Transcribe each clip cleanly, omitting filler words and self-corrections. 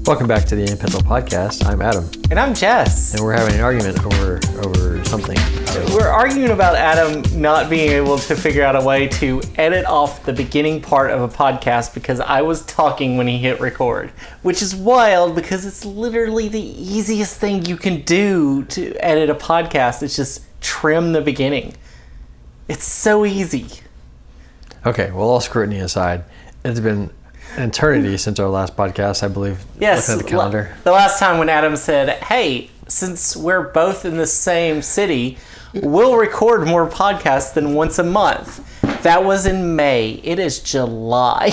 Welcome back to the in.pencil podcast. I'm Adam. And I'm Jess. And we're having an argument over something. We're arguing about Adam not being able to figure out a way to edit off the beginning part of a podcast because I was talking when he hit record. Which is wild because it's literally the easiest thing you can do to edit a podcast. It's just trim the beginning. It's so easy. Okay, well, all scrutiny aside, it's been an eternity since our last podcast, I believe. Yes, looking at the calendar. The last time when Adam said, hey, since we're both in the same city, we'll record more podcasts than once a month. That was in May. It is July.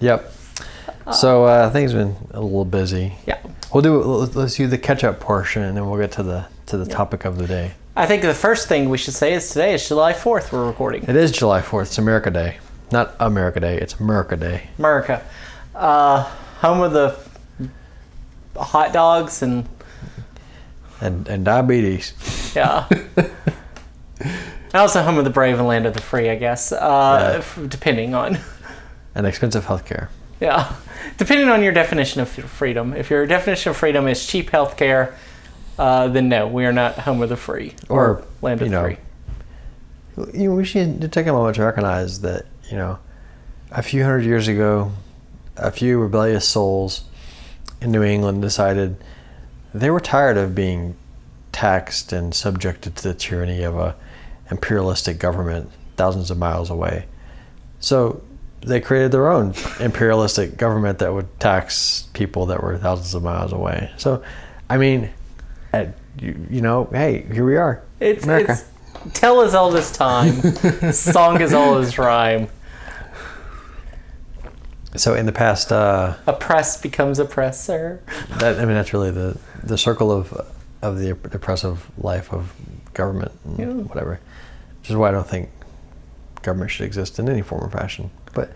Yep. So things have been a little busy. Yeah. Let's do the catch-up portion, and then we'll get to the topic of the day. I think the first thing we should say is today is July 4th we're recording. It is July 4th. It's America Day. Not America Day. It's America Day. America. Home of the hot dogs and diabetes. Yeah. And also home of the brave and land of the free, I guess. Depending on. And expensive healthcare. Yeah. Depending on your definition of freedom. If your definition of freedom is cheap healthcare, then no, we are not home of the free or land of the free. We should take a moment to recognize that, a few hundred years ago, a few rebellious souls in New England decided they were tired of being taxed and subjected to the tyranny of a imperialistic government thousands of miles away. So they created their own imperialistic government that would tax people that were thousands of miles away. So, I mean, hey, here we are. It's America. Tell us all this time. Song is all his rhyme. So in the past, oppress becomes oppressor. That's really the circle of the oppressive life of government and whatever. Which is why I don't think government should exist in any form or fashion. But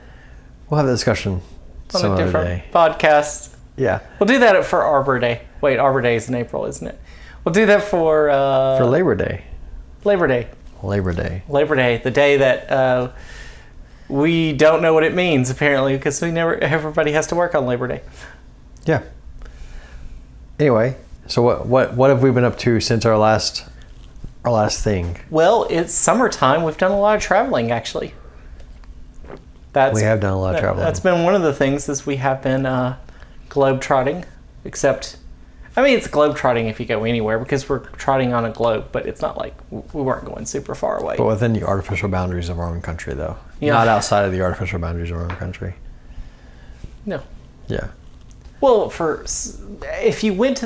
we'll have a discussion on some a other different day. podcast. Yeah, we'll do that for Arbor Day. Wait, Arbor Day is in April, isn't it? We'll do that for Labor Day. Labor Day. Labor Day. Labor Day, the day that we don't know what it means apparently because everybody has to work on Labor Day. Yeah. Anyway, so what have we been up to since our last thing? Well, it's summertime. We've done a lot of traveling actually. We have done a lot of traveling. That's been one of the things is we have been globe-trotting, except it's globe-trotting if you go anywhere because we're trotting on a globe, but it's not like we weren't going super far away. But within the artificial boundaries of our own country, though. Yeah. Not outside of the artificial boundaries of our own country. No. Yeah. Well, if you went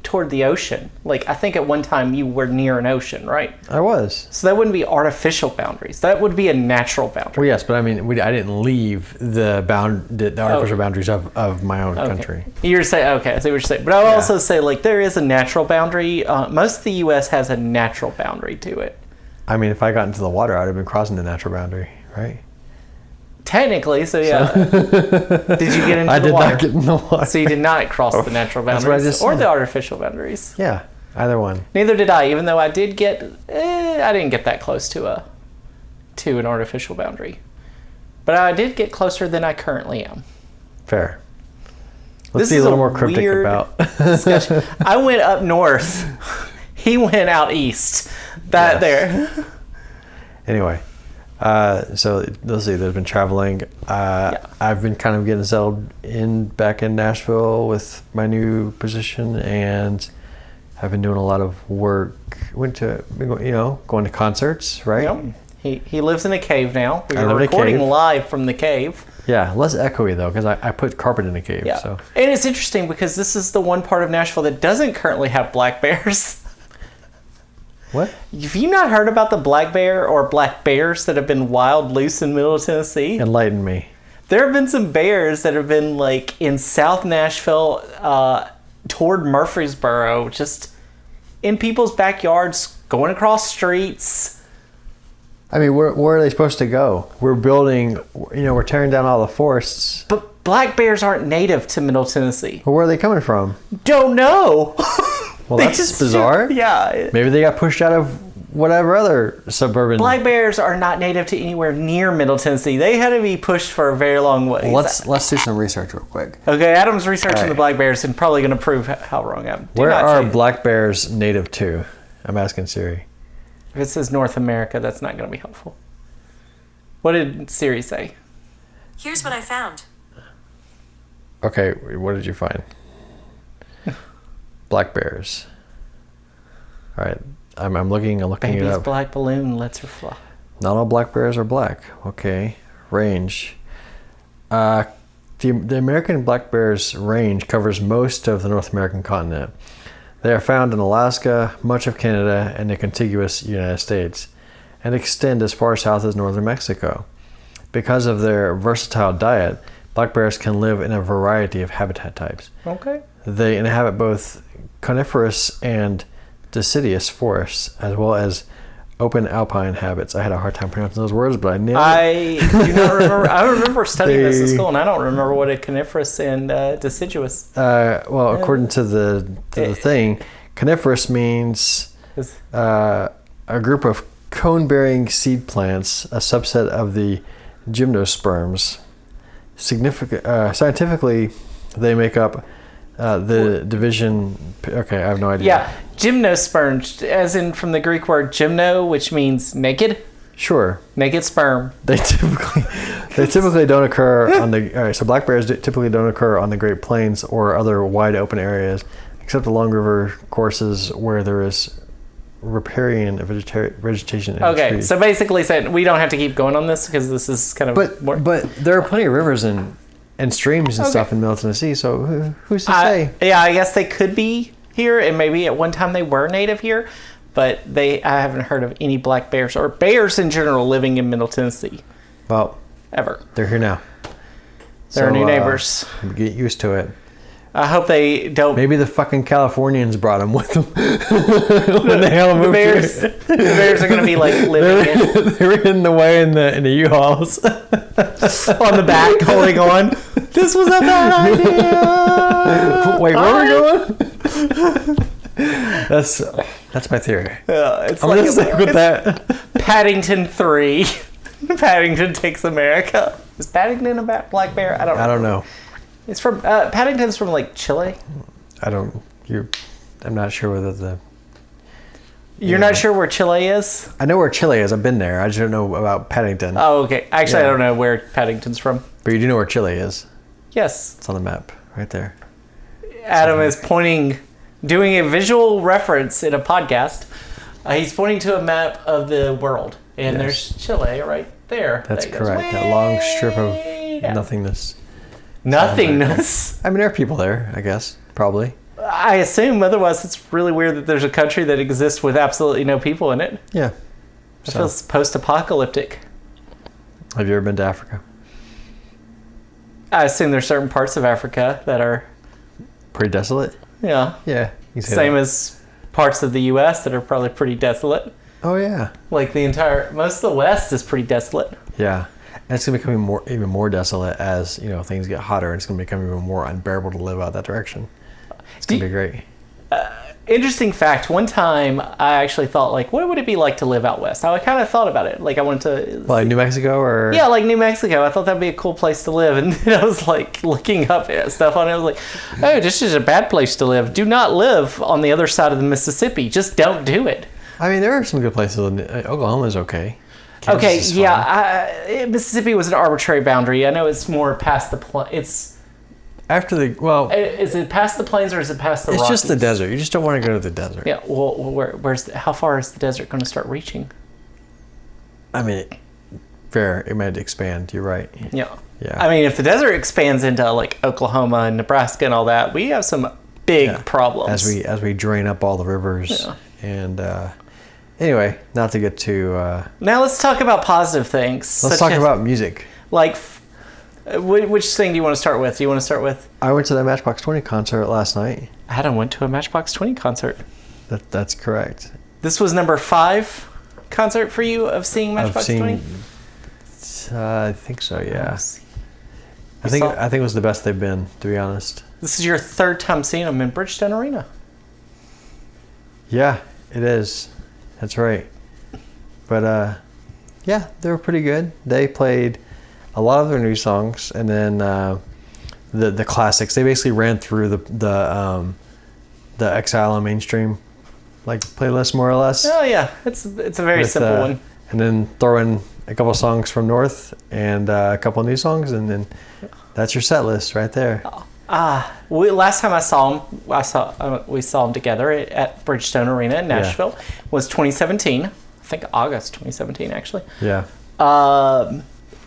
toward the ocean, like I think at one time you were near an ocean, right? I was. So that wouldn't be artificial boundaries. That would be a natural boundary. Well, yes, but I didn't leave the artificial boundaries of my own country. You're saying, okay, I see what you're saying. But I would also say, like, there is a natural boundary. Most of the U.S. has a natural boundary to it. If I got into the water, I would have been crossing the natural boundary, right? Technically, so yeah. Did you get into the water? I did not get in the water. So you did not cross the natural boundaries That's what I just or said. the artificial boundaries. Yeah, either one. Neither did I, even though I did get, I didn't get that close to an artificial boundary. But I did get closer than I currently am. Fair. Let's be a little more cryptic about discussion. I went up north. He went out east. There. Anyway. So let's see, there's been traveling. I've been kind of getting settled back in Nashville with my new position, and I've been doing a lot of work. Going to concerts, right? Yep. He lives in a cave now. I live in a recording cave. live from the cave. Yeah, less echoey though, because I put carpet in the cave. Yeah. So. And it's interesting because this is the one part of Nashville that doesn't currently have black bears. What? Have you not heard about the black bear or black bears that have been wild loose in Middle Tennessee? Enlighten me. There have been some bears that have been like in South Nashville toward Murfreesboro, just in people's backyards, going across streets. Where are they supposed to go? We're building, we're tearing down all the forests. But black bears aren't native to Middle Tennessee. Well, where are they coming from? Don't know. Well, that's bizarre. Yeah. Maybe they got pushed out of whatever other suburban. Black bears are not native to anywhere near Middle Tennessee. They had to be pushed for a very long way. Let's do some research real quick. Okay, Adam's researching All right. the black bears and probably going to prove how wrong I am. Where are black bears native to? I'm asking Siri. If it says North America, that's not going to be helpful. What did Siri say? Here's what I found. Okay, what did you find? Black bears. All right, I'm looking it Baby's up. black balloon lets her fly. Not all black bears are black. Okay, range. The American black bear's range covers most of the North American continent. They are found in Alaska, much of Canada, and the contiguous United States, and extend as far south as northern Mexico. Because of their versatile diet, black bears can live in a variety of habitat types. Okay. They inhabit both coniferous and deciduous forests, as well as open alpine habits. I had a hard time pronouncing those words, but I nailed it. I do not remember. I remember studying this in school, and I don't remember what a coniferous and deciduous. Well, according to the thing, coniferous means is. a group of cone-bearing seed plants, a subset of the gymnosperms. Scientifically, they make up the division. Okay, I have no idea. Yeah, gymnosperm, as in from the Greek word gymno, which means naked. Sure. Naked sperm. They typically don't occur on the. All right, so black bears typically don't occur on the Great Plains or other wide open areas, except along river courses where there is riparian vegetation. In Okay, trees. so basically, said we don't have to keep going on this because this is kind of. But there are plenty of rivers and streams and stuff in Middle Tennessee. So who's to say? Yeah, I guess they could be here, and maybe at one time they were native here, but I haven't heard of any black bears or bears in general living in Middle Tennessee. Well, ever. They're here now. They're our new neighbors. Get used to it. I hope they don't. Maybe the fucking Californians brought them with them when they all moved here. The bears are going to be like living in. They're in the way in the U-Hauls. On the back, holding on. This was a bad idea. Wait, where are we going? That's my theory. It's I'm like gonna stick with that. Paddington 3. Paddington takes America. Is Paddington a black bear? I don't know. It's from Paddington's from like Chile. I'm not sure whether You're not sure where Chile is? I know where Chile is. I've been there. I just don't know about Paddington. Oh, okay. Actually, I don't know where Paddington's from. But you do know where Chile is. Yes. It's on the map right there. Adam is doing a visual reference in a podcast. He's pointing to a map of the world, and there's Chile right there. That's correct. That long strip of nothingness. Nothingness. I mean, there are people there, I guess. Probably. I assume. Otherwise, it's really weird that there's a country that exists with absolutely no people in it. Yeah. It feels post-apocalyptic. Have you ever been to Africa? I assume there's certain parts of Africa that are pretty desolate. Yeah. Yeah. Same as parts of the U.S. that are probably pretty desolate. Oh yeah. Like most of the West is pretty desolate. Yeah. And it's going to become even more desolate as, things get hotter, and it's going to become even more unbearable to live out that direction. It's going to be great. Interesting fact. One time, I actually thought, what would it be like to live out west? I kind of thought about it. I wanted to... Like New Mexico or... Yeah, like New Mexico. I thought that'd be a cool place to live. And then I was, looking up stuff on it. I was like, oh, this is a bad place to live. Do not live on the other side of the Mississippi. Just don't do it. I mean, there are some good places. Oklahoma's okay. Kansas Okay, is yeah. Mississippi was an arbitrary boundary. I know it's more past the... It's... After the... Is it past the plains or is it past the Rockies? It's just the desert. You just don't want to go to the desert. Yeah, well, how far is the desert going to start reaching? I mean, fair. It might expand. You're right. Yeah. Yeah. I mean, if the desert expands into Oklahoma and Nebraska and all that, we have some big problems. As we drain up all the rivers. Yeah. And anyway, not to get too... Now let's talk about positive things. Let's talk about music. Which thing do you want to start with? I went to the Matchbox 20 concert last night. Adam went to a Matchbox 20 concert. That's correct. This was number 5 concert for you of seeing Matchbox 20? I think so, yeah. I think it was the best they've been, to be honest. This is your 3rd time seeing them in Bridgestone Arena. Yeah, it is. That's right. But yeah, they were pretty good. They played a lot of their new songs, and then the classics. They basically ran through the Exile on Mainstream like playlist more or less. Oh yeah, it's a very simple one. And then throw in a couple songs from North and a couple new songs, and then that's your set list right there. Last time I saw him, we saw him together at Bridgestone Arena in Nashville. Was 2017. I think August 2017 actually. Yeah.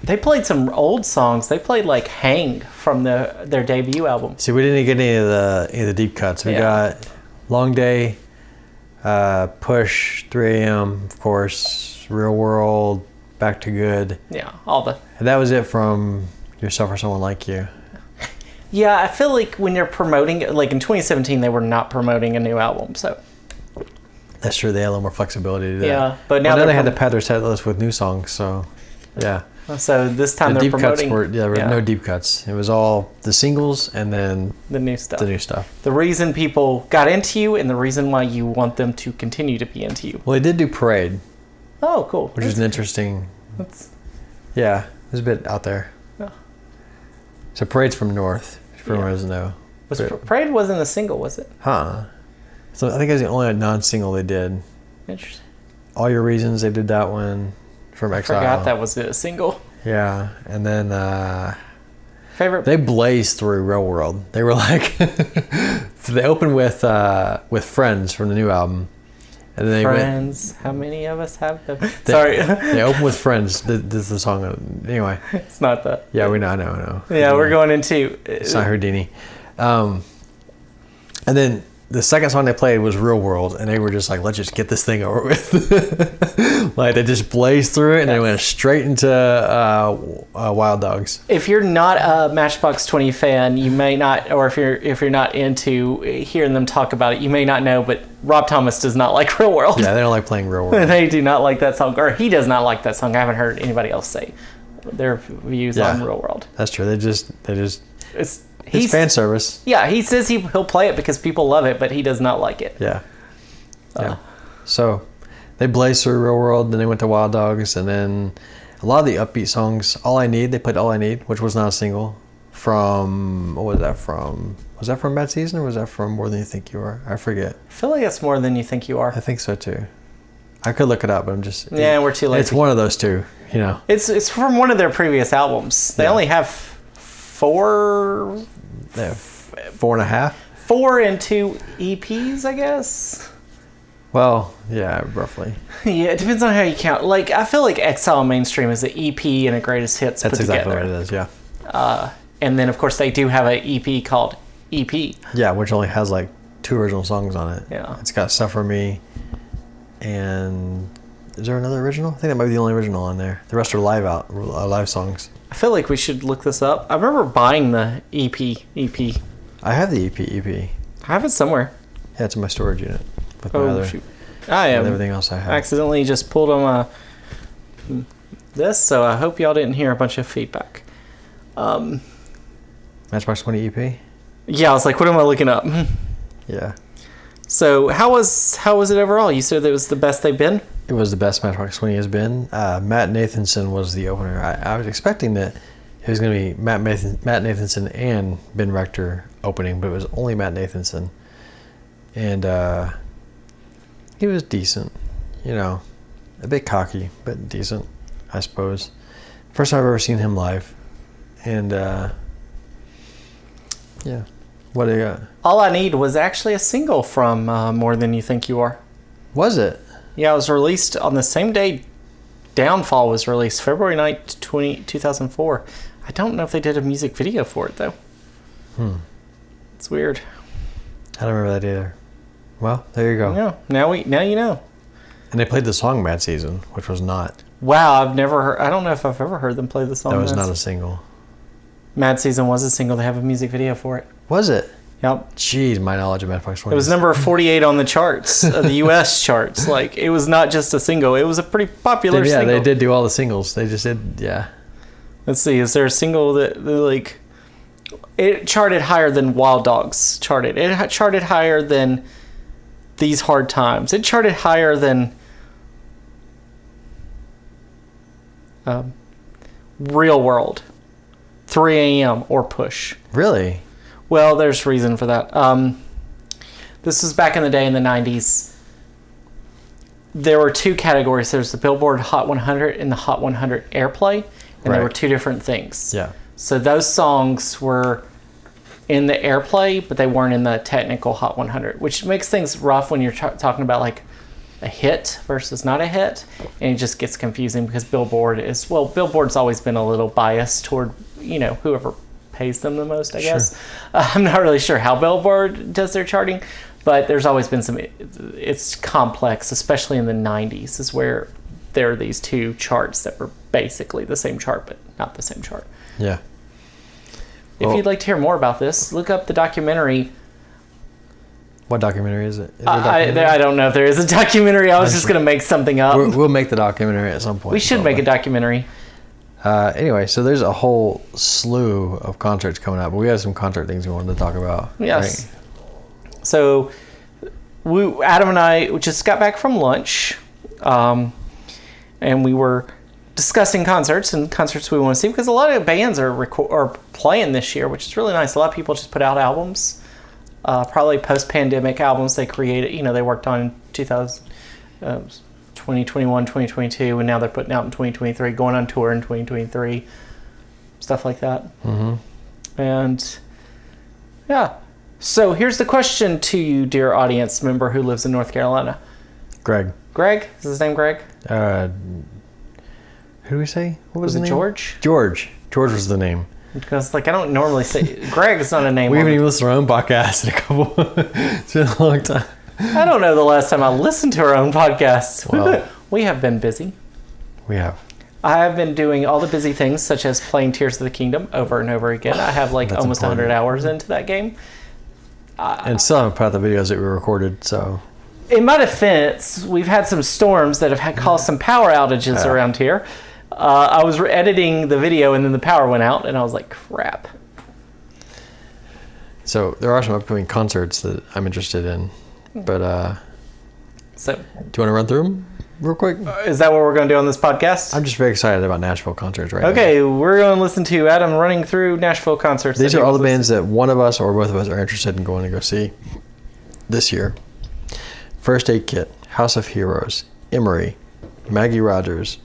They played some old songs. They played like "Hang" from their debut album. See, we didn't get any of the deep cuts. We got "Long Day," "Push," "3 A.M." of course, "Real World," "Back to Good." Yeah, all the. And that was it from "Yourself or Someone Like You." Yeah, I feel like when you're promoting, like in 2017, they were not promoting a new album, so. That's true. They had a little more flexibility to do that. Yeah, but now then they had to pad their set list with new songs, so yeah. So this time the they're deep promoting. cuts there were no deep cuts. It was all the singles and then the new stuff. The reason people got into you and the reason why you want them to continue to be into you. Well, they did do Parade. Oh, cool. Which is an interesting. Yeah, it was a bit out there. Yeah. So Parade's from North, from Resno. Parade wasn't a single, was it? Huh. So I think it was the only non-single they did. Interesting. All Your Reasons, they did that one from Exile. I forgot that was a single. Yeah, and then favorite. They blazed through Real World. They were like, so they opened with Friends from the new album, and then Friends. How many of us have them? Sorry. They opened with Friends. This is the song. Anyway, it's not that. Yeah, we know. I know. Yeah, we're going into. It's not Houdini. And then the second song they played was Real World, and they were just like, let's just get this thing over with. Like, they just blazed through it, and they went straight into Wild Dogs. If you're not a Matchbox 20 fan, you may not, or if you're not into hearing them talk about it, you may not know, but Rob Thomas does not like Real World. Yeah, they don't like playing Real World. They do not like that song, or he does not like that song. I haven't heard anybody else say their views on Real World. That's true. They just He's fan service. Yeah, he says he'll play it because people love it, but he does not like it. Yeah. So they blazed through Real World, then they went to Wild Dogs, and then a lot of the upbeat songs. All I Need, they played All I Need, which was not a single. From, what was that from? Was that from Bad Season, or was that from More Than You Think You Are? I forget. I feel like it's More Than You Think You Are. I think so too. I could look it up, but I'm just... Yeah, we're too lazy. It's one of those two, you know. It's from one of their previous albums. They only have 4... They have 4.5? 4 and 2 EPs, I guess. Well, yeah, roughly. Yeah, it depends on how you count. Like, I feel like Exile Mainstream is an EP and a greatest hits That's put exactly together. what it is, yeah. And then, of course, they do have an EP called EP. Yeah, which only has like 2 original songs on it. Yeah. It's got Suffer Me, and is there another original? I think that might be the only original on there. The rest are live songs. I feel like we should look this up. I remember buying the EP. I have the EP. I have it somewhere. Yeah, it's in my storage unit. With my other, shoot. I am. everything else I have. Accidentally just pulled on this, so I hope y'all didn't hear a bunch of feedback. Matchbox 20 EP? Yeah, I was like, what am I looking up? Yeah. So how was it overall? You said it was the best they've been? It was the best Matchbox 20 has been. Matt Nathanson was the opener. I was expecting that it was going to be Matt Nathanson and Ben Rector opening, but it was only Matt Nathanson. And he was decent. You know, a bit cocky, but decent, I suppose. First time I've ever seen him live. And, yeah. What do you got? All I Need was actually a single from More Than You Think You Are. Was it? Yeah, it was released on the same day Downfall was released, February 9th, 2004. I don't know if they did a music video for it, though. It's weird. I don't remember that either. Well, there you go. Yeah, now you know. And they played the song Mad Season, which was not. Wow, I've never heard... I don't know if I've ever heard them play the song. That was not a single. Mad Season was a single. They have a music video for it. Was it? Yep. Jeez, my knowledge of Matchbox 20. It was number 48 on the charts, the U.S. charts. Like, it was not just a single. It was a pretty popular single. Yeah, they did do all the singles. They just did, yeah. Let's see. Is there a single that like... It charted higher than Wild Dogs charted. It charted higher than These Hard Times. It charted higher than Real World, 3 a.m. or Push. Really? Well, there's reason for that. This was back in the day in the 90s. There were two categories. There's the Billboard Hot 100 and the Hot 100 Airplay, and there were two different things. Yeah. So those songs were in the Airplay, but they weren't in the technical Hot 100, which makes things rough when you're talking about like a hit versus not a hit, and it just gets confusing because Billboard's always been a little biased toward, whoever pays them the most, I guess. I'm not really sure how Billboard does their charting, but there's always been it's complex, especially in the 90s, is where there are these two charts that were basically the same chart, but not the same chart. Yeah. If you'd like to hear more about this, look up the documentary. What documentary is it? Is I don't know if there is a documentary. I was just going to make something up. We'll make the documentary at some point. We should make a documentary. Anyway, so there's a whole slew of concerts coming up, but we have some concert things we wanted to talk about. Yes. Right? So Adam and I just got back from lunch, and we were discussing concerts we want to see, because a lot of bands are playing this year, which is really nice. A lot of people just put out albums, probably post-pandemic albums they created. They worked on in 2021, 2022, and now they're putting out in 2023, going on tour in 2023, stuff like that. Mm-hmm. And yeah. So here's the question to you, dear audience member who lives in North Carolina. Greg? Is his name Greg? Who do we say? What was it? the name? George? George was the name. Because I don't normally say Greg is not a name. We haven't even listened to our own podcast in a couple. It's been a long time. I don't know the last time I listened to our own podcast. Well, we have been busy. We have. I have been doing all the busy things, such as playing Tears of the Kingdom over and over again. I have almost 100 hours into that game. And still haven't put out the videos that we recorded, so. In my defense, we've had some storms that have caused some power outages around here. I was editing the video and then the power went out, and I was like, crap. So there are some upcoming concerts that I'm interested in, but so do you want to run through them real quick? Is that what we're going to do on this podcast? I'm just very excited about Nashville concerts right now. Okay, we're going to listen to Adam running through Nashville concerts. These are all the bands that one of us or both of us are interested in going to go see this year. First Aid Kit, House of Heroes, Emery, Maggie Rogers,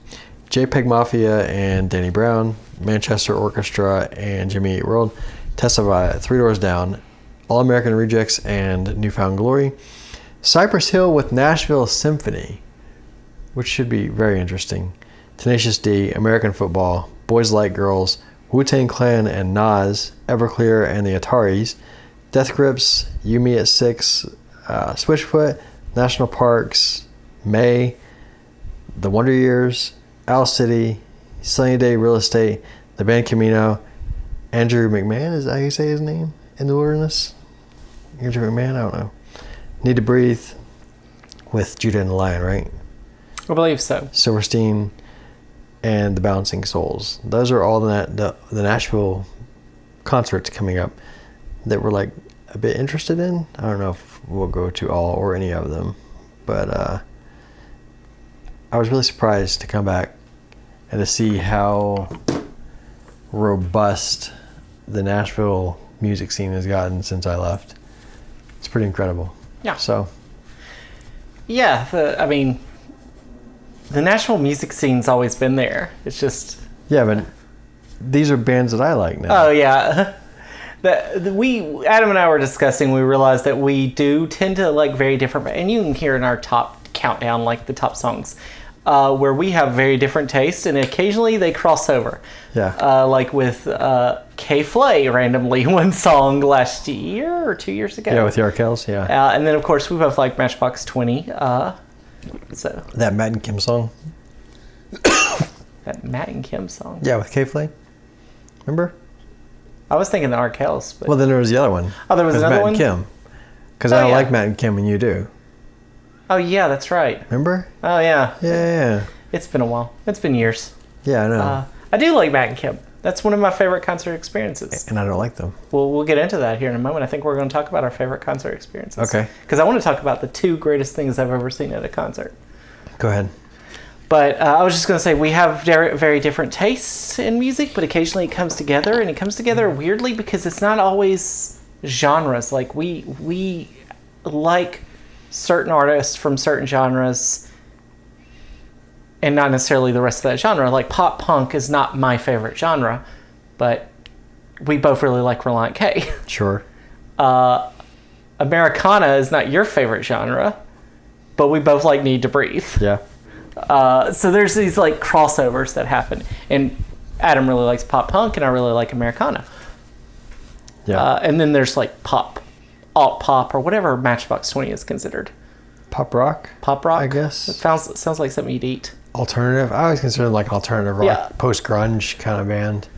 JPEG Mafia and Danny Brown, Manchester Orchestra and Jimmy Eat World, Testify, Three Doors Down, All American Rejects and Newfound Glory, Cypress Hill with Nashville Symphony, which should be very interesting, Tenacious D, American Football, Boys Like Girls, Wu-Tang Clan and Nas, Everclear and the Ataris, Death Grips, You Me at 6, Switchfoot, National Parks, May, The Wonder Years, Owl City, Sunny Day Real Estate, the band Camino, Andrew McMahon, is that how you say his name? In the Wilderness? Andrew McMahon? I don't know. Need to Breathe with Judah and the Lion, right? I believe so. Silverstein and the Bouncing Souls. Those are all the Nashville concerts coming up that we're like a bit interested in. I don't know if we'll go to all or any of them, but I was really surprised to come back and to see how robust the Nashville music scene has gotten since I left. It's pretty incredible. Yeah. So. Yeah, the Nashville music scene's always been there. It's just. Yeah, but these are bands that I like now. Oh yeah. Adam and I were discussing. We realized that we do tend to like very different, and you can hear in our top countdown like the top songs. Where we have very different tastes, and occasionally they cross over. Yeah. Like with K-Flay randomly one song last year or 2 years ago. Yeah, with the Arkells, yeah. And then of course we both like Matchbox 20. So that Matt and Kim song. That Matt and Kim song. Yeah, with K-Flay. Remember? I was thinking the Arkells. But... Well, then there was the other one. Oh, there was another Matt one? and Kim. Because I don't like Matt and Kim, and you do. Oh, yeah, that's right. Remember? Oh, yeah. Yeah. It's been a while. It's been years. Yeah, I know. I do like Matt and Kim. That's one of my favorite concert experiences. And I don't like them. Well, we'll get into that here in a moment. I think we're going to talk about our favorite concert experiences. Okay. Because I want to talk about the two greatest things I've ever seen at a concert. Go ahead. But I was just going to say, we have very, very different tastes in music, but occasionally it comes together, and it comes together weirdly because it's not always genres. Like, we like certain artists from certain genres and not necessarily the rest of that genre. Like, pop punk is not my favorite genre, but we both really like Relient K. Sure. Americana is not your favorite genre, but we both like Need to Breathe. Yeah. So there's these like crossovers that happen, and Adam really likes pop punk, and I really like Americana. Yeah. And then there's like pop, alt pop, or whatever Matchbox 20 is considered. Pop rock? Pop rock, I guess. It sounds like something you'd eat. Alternative? I always consider them like alternative rock, Yeah. post-grunge kind of band.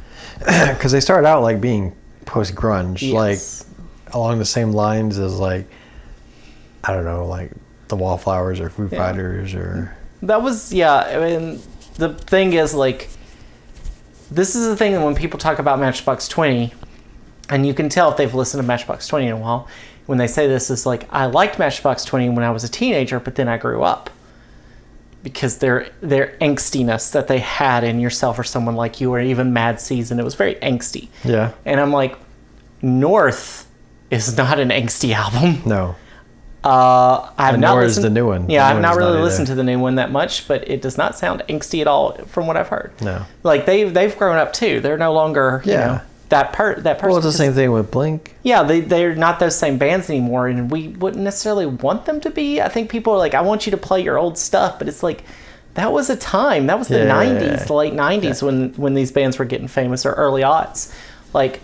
Because they started out like being post-grunge, Yes. like along the same lines as like, I don't know, like the Wallflowers or Foo Fighters or... That was, yeah, I mean, the thing is, like, this is the thing that when people talk about Matchbox 20, and you can tell if they've listened to Matchbox 20 in a while, when they say this, is like, I liked Matchbox 20 when I was a teenager, but then I grew up. Because their angstiness that they had in Yourself or Someone Like You, or even Mad Season, it was very angsty. Yeah. And I'm like, North is not an angsty album. No. I have And not nor is listened. the new one. Yeah, The I've new not one's really not listened either. to the new one that much, but it does not sound angsty at all from what I've heard. No. Like they've grown up too. They're no longer you know, that person. Well, it's the same thing with Blink. Yeah, they're not those same bands anymore, and we wouldn't necessarily want them to be. I think people are like, I want you to play your old stuff, but it's like that was a time. That was the '90s, the late '90s when these bands were getting famous, or early aughts. Like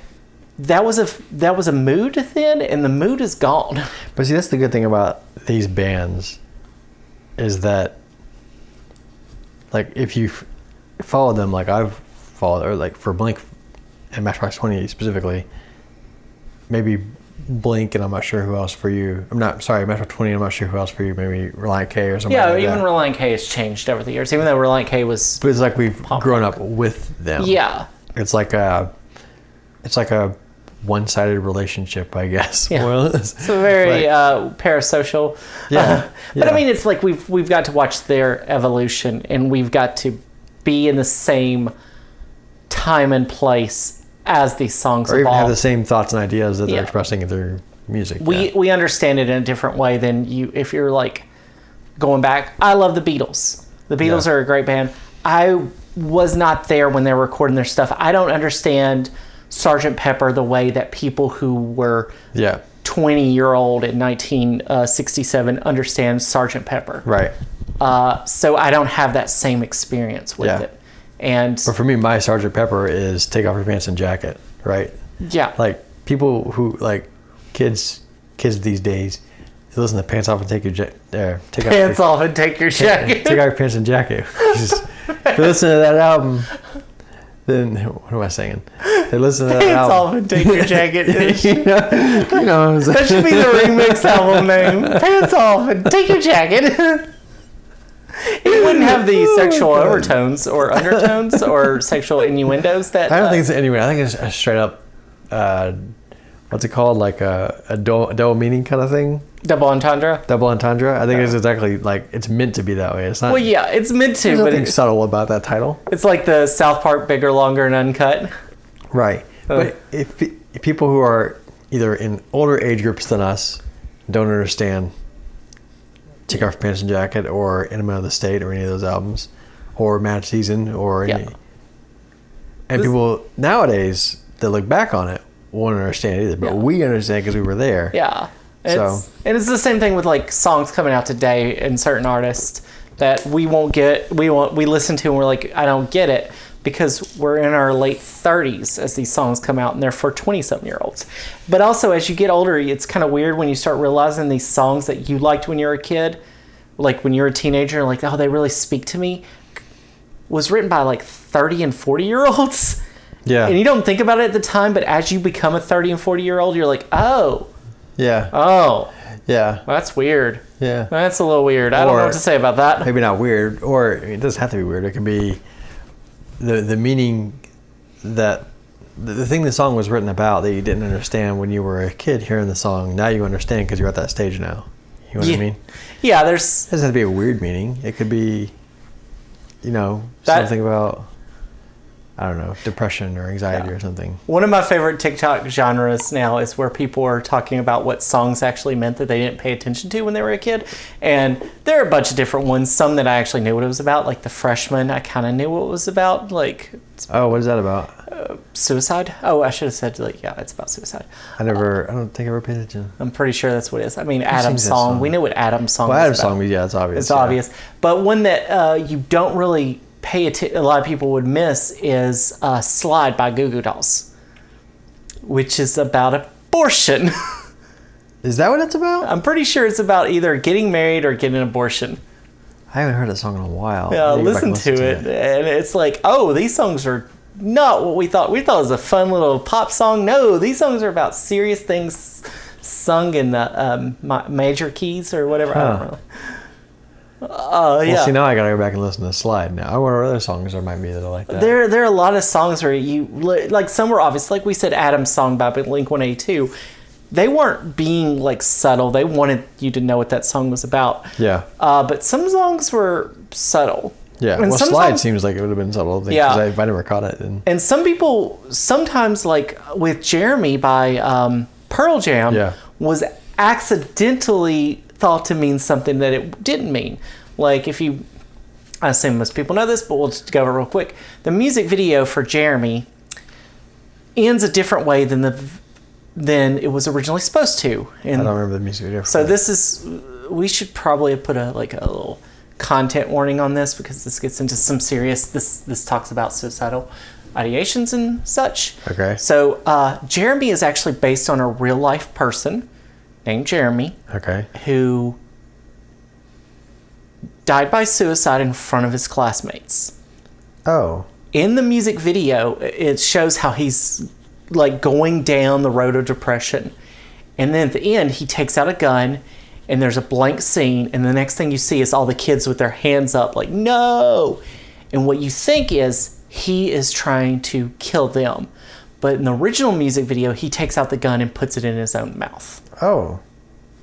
that was a mood then, and the mood is gone. But see, that's the good thing about these bands is that, like, if you follow them, like I've followed, or like for Blink and Matchbox 20 specifically, maybe Blink and I'm not sure who else for you. Matchbox 20, I'm not sure who else for you. Maybe Relient K or something. Yeah, like even that. Relient K has changed over the years. Even though Relient K was, But it's like we've grown up with them. yeah, It's like a one-sided relationship, I guess. Yeah. Well, it's a very parasocial. Yeah, But yeah. I mean, it's like we've got to watch their evolution, and we've got to be in the same time and place as these songs or even evolve. have the same thoughts and ideas that they're Yeah. expressing in their music. We understand it in a different way than you. If you're like going back, I love the Beatles. The Beatles Yeah. are a great band. I was not there when they were recording their stuff. I don't understand Sgt. Pepper the way that people who were 20-year-old in 1967 understand Sgt. Pepper. Right. So I don't have that same experience with Yeah. it. And But for me, my Sgt. Pepper is Take Off Your Pants and Jacket, right? yeah, Like, people who, like, kids these days, they listen to Pants Off and Take Your take pants off and take your jacket. Take Off Your Pants and Jacket. If you listen to that album, then, what am I saying? They listen to that Pants album. off and take your jacket. you know what I'm saying? That should be the remix album name. Pants off and take your jacket. It wouldn't have the sexual overtones or undertones or sexual innuendos that. I don't think it's anyway. I think it's a straight up, what's it called? Like a double meaning kind of thing. Double entendre. Double entendre. I think it's exactly like it's meant to be that way. It's not. Well, yeah, it's meant to, There's but nothing subtle about that title. it's like the South Park Bigger, Longer, and Uncut. Right. But if people who are either in older age groups than us don't understand Take Off Your Pants and Jacket or Enema of the State or any of those albums or Mad Season or any. Yeah. And people nowadays that look back on it won't understand either. But Yeah. we understand because we were there. Yeah. So- And it's the same thing with like songs coming out today and certain artists that we listen to and we're like, I don't get it, because we're in our late 30s as these songs come out and they're for 20-something-year-olds. But also as you get older, it's kind of weird when you start realizing these songs that you liked when you were a kid, like when you're a teenager, like, oh, they really speak to me, was written by like 30 and 40-year-olds. Yeah. And you don't think about it at the time, but as you become a 30 and 40-year-old, you're like, oh, Yeah. well, that's weird. Yeah. That's a little weird. I don't know Or- what to say about that. Maybe not weird, or it doesn't have to be weird. It can be the meaning that the thing the song was written about that you didn't understand when you were a kid hearing the song. Now you understand because you're at that stage now. You know what I mean? Yeah, there's... It doesn't have to be a weird meaning. It could be something about, I don't know, depression or anxiety or something. One of my favorite TikTok genres now is where people are talking about what songs actually meant that they didn't pay attention to when they were a kid. And there are a bunch of different ones. Some that I actually knew what it was about, like The Freshman. I kind of knew what it was about. Like, oh, what is that about? Suicide. Oh, I should have said, like, yeah, it's about suicide. I don't think I ever paid attention. I'm pretty sure that's what it is. I mean, Adam's song. We know what Adam's song is Adam's about. song, yeah, it's obvious. It's obvious. But one that you don't really pay attention, a lot of people would miss, is Slide by Goo Goo Dolls, which is about abortion. Is that what it's about? I'm pretty sure it's about either getting married or getting an abortion. I haven't heard that song in a while. Yeah, listen to it. And it's like, oh, these songs are not what we thought. We thought it was a fun little pop song. No, these songs are about serious things sung in the major keys or whatever. Huh. I don't know. Yeah. Well, see, now I gotta go back and listen to Slide now. I wonder what other songs there might be that are like that. There are a lot of songs where you, like, some were obvious. Like we said, Adam's song by Blink-182. They weren't being, like, subtle. They wanted you to know what that song was about. Yeah. But some songs were subtle. Yeah. And well, Slide seems like it would have been subtle. Yeah. If I never caught it. Then. And some people, sometimes, like with Jeremy by Pearl Jam, was accidentally thought to mean something that it didn't mean. Like, if you, I assume most people know this, but we'll just go over it real quick. The music video for Jeremy ends a different way than it was originally supposed to. And I don't remember the music video. So this is, we should probably put a little content warning on this, because this gets into some serious, this talks about suicidal ideations and such. Okay. So Jeremy is actually based on a real life person named Jeremy. Okay. Who died by suicide in front of his classmates. Oh. In the music video, it shows how he's, like, going down the road of depression. And then at the end, he takes out a gun, and there's a blank scene, and the next thing you see is all the kids with their hands up, like, no! And what you think is he is trying to kill them. But in the original music video, he takes out the gun and puts it in his own mouth. Oh.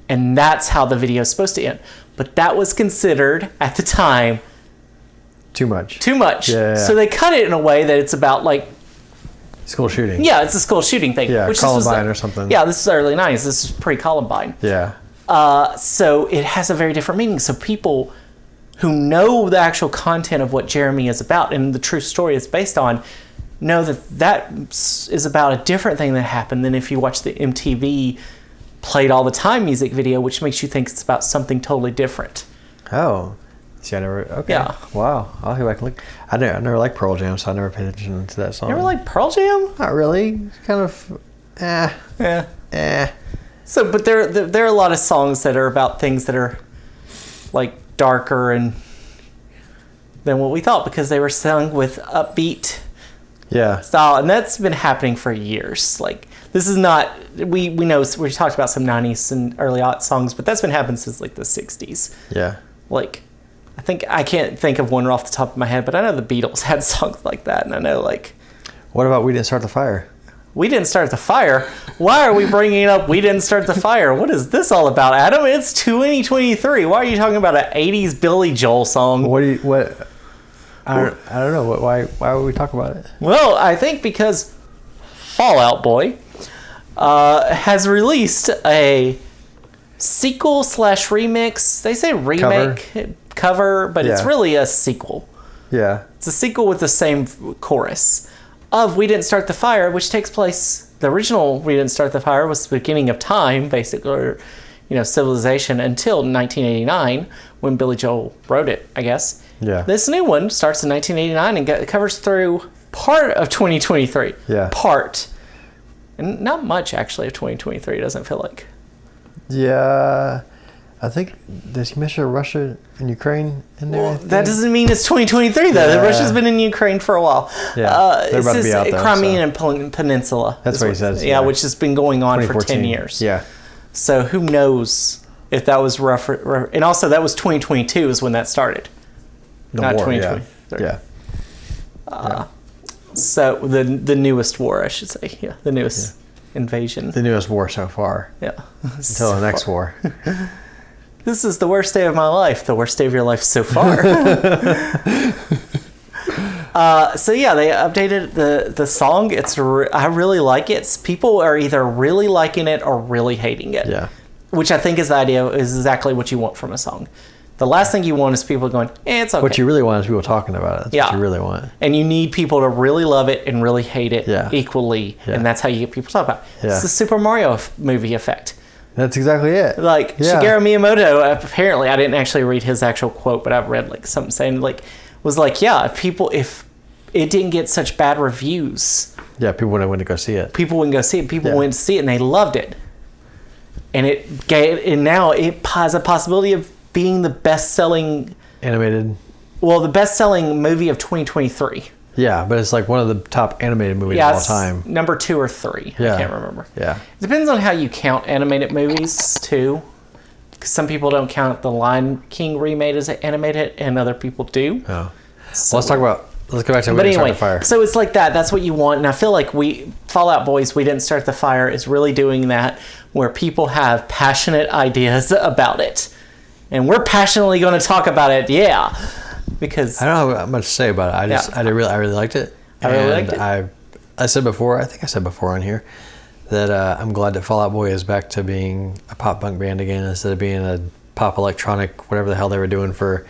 And that's how the video is supposed to end. But that was considered, at the time, too much. Yeah. So they cut it in a way that it's about, like, school shooting. Yeah, it's a school shooting thing. Yeah, which Columbine or something. Yeah, this is early 90s. This is pre-Columbine. Yeah. So it has a very different meaning. So people who know the actual content of what Jeremy is about and the true story it's based on know that is about a different thing that happened than if you watch the MTV played all the time music video, which makes you think it's about something totally different. Oh. See, I never... Okay. Yeah. Wow. I'll go back and look. I never liked Pearl Jam, so I never paid attention to that song. You ever like Pearl Jam? Not really. It's kind of... So, but there are a lot of songs that are about things that are, like, darker and than what we thought, because they were sung with upbeat style, and that's been happening for years. Like, this is not, we know, we talked about some 90s and early aught songs, but that's been happening since, like, the 60s. Yeah. Like, I can't think of one off the top of my head, but I know the Beatles had songs like that, and I know, like... What about We Didn't Start the Fire? We Didn't Start the Fire? Why are we bringing up We Didn't Start the Fire? What is this all about, Adam? It's 2023. Why are you talking about an 80s Billy Joel song? I don't know. Why would we talk about it? Well, I think because Fall Out Boy has released a sequel / remix. They say remake, cover, but it's really a sequel. Yeah. It's a sequel with the same chorus of We Didn't Start the Fire, which takes place, the original We Didn't Start the Fire was the beginning of time, basically, or, civilization, until 1989, when Billy Joel wrote it, I guess. Yeah. This new one starts in 1989 and covers through part of 2023. Yeah. Part. And not much, actually, of 2023, it doesn't feel like. Yeah. I think, does he mention Russia and Ukraine in there? Well, that doesn't mean it's 2023, though. Yeah. Russia's been in Ukraine for a while. Yeah, they're about to be out there. Crimean Peninsula. That's what he says. Yeah, which has been going on for 10 years. Yeah. So who knows if that was rough. And also, that was 2022 is when that started. Not 2023. Yeah. So the newest war, I should say. Yeah, the newest invasion. The newest war so far. Yeah. Until the next war. This is the worst day of my life. The worst day of your life so far. So yeah, they updated the song. I really like it. People are either really liking it or really hating it. Yeah. Which I think is the idea, is exactly what you want from a song. The last thing you want is people going, it's okay. What you really want is people talking about it. That's what you really want. And you need people to really love it and really hate it equally. Yeah. And that's how you get people to talk about it. Yeah. It's the Super Mario movie effect. That's exactly it. Like, Shigeru Miyamoto, apparently, I didn't actually read his actual quote, but I've read like something saying, like, was like, if it didn't get such bad reviews, people wouldn't go see it. People wouldn't go see it. People went to see it and they loved it. And now it has a possibility of being the best-selling the best-selling movie of 2023. Yeah, but it's like one of the top animated movies of all time. Number 2 or 3. I can't remember. Yeah. It depends on how you count animated movies, too. Because some people don't count the Lion King remake as animated, and other people do. Oh. So, let's go back to Start the Fire. So it's like that. That's what you want. And I feel like Fallout Boys, We Didn't Start the Fire, is really doing that, where people have passionate ideas about it. And we're passionately going to talk about it, because I don't have much to say about it. I really liked it. I really liked it. I said before, I think I said before on here, that I'm glad that Fall Out Boy is back to being a pop punk band again instead of being a pop electronic, whatever the hell they were doing for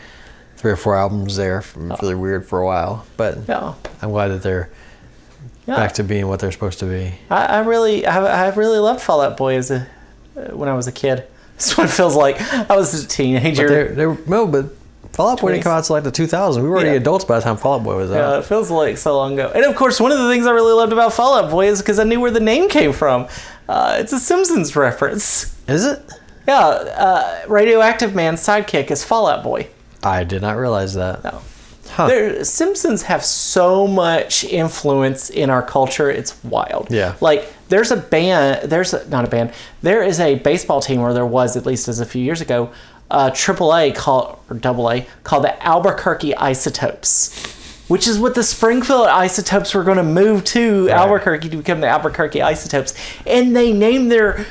3 or 4 albums there. Really weird for a while. But I'm glad that they're back to being what they're supposed to be. I really loved Fall Out Boy when I was a kid. This one feels like I was a teenager. But Fall Out Boy didn't come out until like the 2000s. We were already adults by the time Fall Out Boy was out. Yeah, it feels like so long ago. And of course, one of the things I really loved about Fall Out Boy is because I knew where the name came from. It's a Simpsons reference. Is it? Yeah, Radioactive Man's sidekick is Fall Out Boy. I did not realize that. No. Huh. Simpsons have so much influence in our culture. It's wild. Yeah. Like, there is a baseball team, or there was, at least as a few years ago, AAA called the Albuquerque Isotopes, which is what the Springfield Isotopes were going to move to Albuquerque to become the Albuquerque Isotopes. And they named their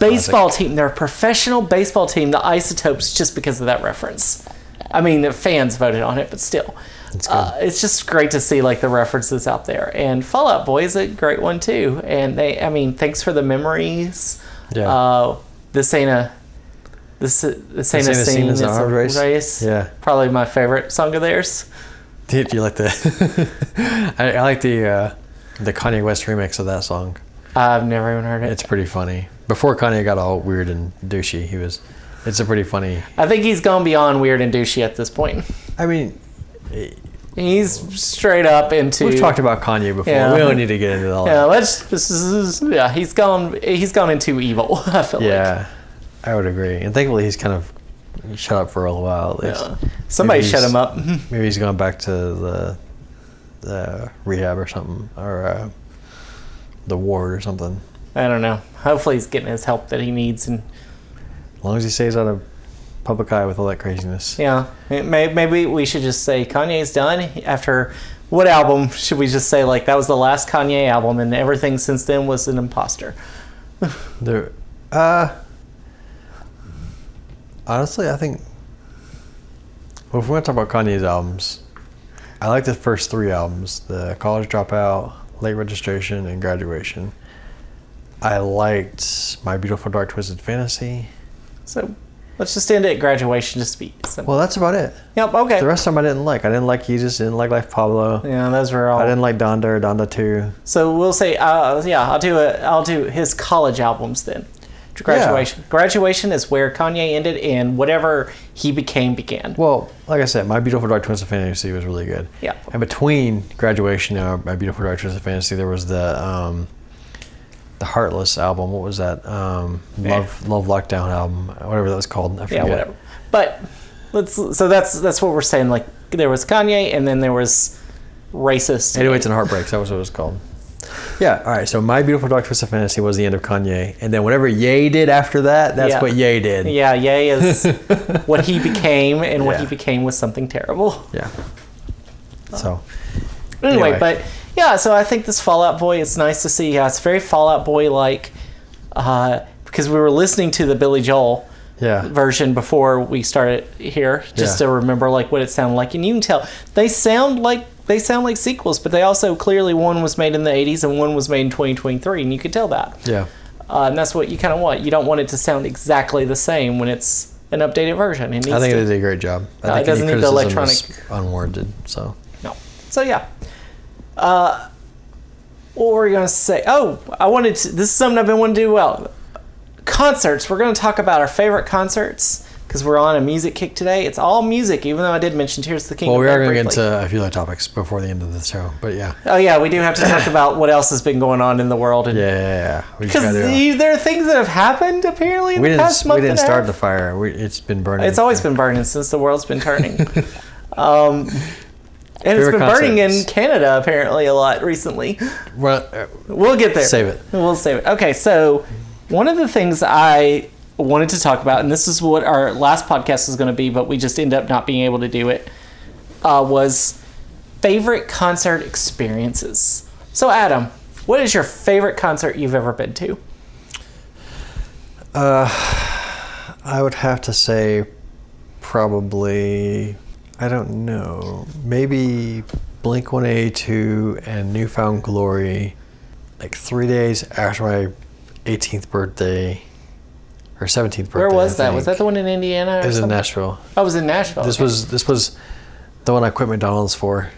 baseball team, their professional baseball team, the Isotopes, just because of that reference. I mean, the fans voted on it, but still. It's just great to see like the references out there. And Fall Out Boy is a great one too. And thanks for the memories. Yeah. This ain't a scene, it's a hard race. Yeah. Probably my favorite song of theirs. Do you like the I like the Kanye West remix of that song. I've never even heard it. It's pretty funny. Before Kanye got all weird and douchey, it's a pretty funny. I think he's gone beyond weird and douchey at this point. I mean, he's straight up into. We've talked about Kanye before. Yeah. We don't need to get into all that. He's gone into evil. I feel like. Yeah, I would agree. And thankfully, he's kind of shut up for a little while at least. Yeah. Somebody shut him up. Maybe he's gone back to the rehab or something, or the ward or something. I don't know. Hopefully, he's getting his help that he needs and. As long as he stays out of public eye with all that craziness. Yeah. Maybe we should just say Kanye's done. After what album should we just say, like, that was the last Kanye album and everything since then was an imposter? Honestly, I think... Well, if we want to talk about Kanye's albums, I like the first 3 albums. The College Dropout, Late Registration, and Graduation. I liked My Beautiful Dark Twisted Fantasy. So let's just end it at Graduation, just to be simple. Well, that's about it. Yep, okay. The rest of them I didn't like. I didn't like Jesus, didn't like Life Pablo. Yeah, those were all... I didn't like Donda or Donda 2. So we'll say, I'll do his college albums then. Graduation. Yeah. Graduation is where Kanye ended and whatever he began. Well, like I said, My Beautiful Dark Twisted Fantasy was really good. Yeah. And between Graduation and My Beautiful Dark Twisted Fantasy, there was the Heartless album. What was that? Love Lockdown album, whatever that was called. I forget. Yeah, whatever. But that's what we're saying. Like, there was Kanye, and then there was Racist. 808s and Heartbreaks. That was what it was called. Yeah. All right. So My Beautiful Dark Twisted Fantasy was the end of Kanye, and then whatever Ye did after that, that's what Ye did. Yeah. Ye is what he became, and what he became was something terrible. Yeah. So. Anyway, but. Yeah, so I think this Fall Out Boy, it's nice to see. Yeah, it's very Fall Out Boy-like, because we were listening to the Billy Joel Yeah. version before we started here, just to remember like what it sounded like. And you can tell they sound like sequels, but they also clearly, one was made in the 80s and one was made in 2023, and you could tell that. Yeah. And that's what you kind of want. You don't want it to sound exactly the same when it's an updated version. I think it did a great job. I think it doesn't need the electronic. Unwarranted. So. No. So yeah. What were we going to say? Oh, this is something I've been wanting to do well. Concerts. We're going to talk about our favorite concerts because we're on a music kick today. It's all music, even though I did mention Tears of the Kingdom. Well, we are going to get into a few other topics before the end of the show, but yeah. Oh yeah, we do have to talk about what else has been going on in the world. And yeah. Because there are things that have happened apparently in the past month. We didn't start the fire. It's been burning. It's always been burning since the world's been turning. And it's been burning in Canada apparently a lot recently. Well, we'll get there. Save it. We'll save it. Okay, so one of the things I wanted to talk about, and this is what our last podcast was going to be, but we just ended up not being able to do it, was favorite concert experiences. So Adam, what is your favorite concert you've ever been to? I would have to say probably, I don't know, maybe Blink-182 and Newfound Glory, like 3 days after my 18th birthday, or 17th birthday. Where was that? Was that the one in Indiana? It was in Nashville. Oh, it was in Nashville. This was the one I quit McDonald's for.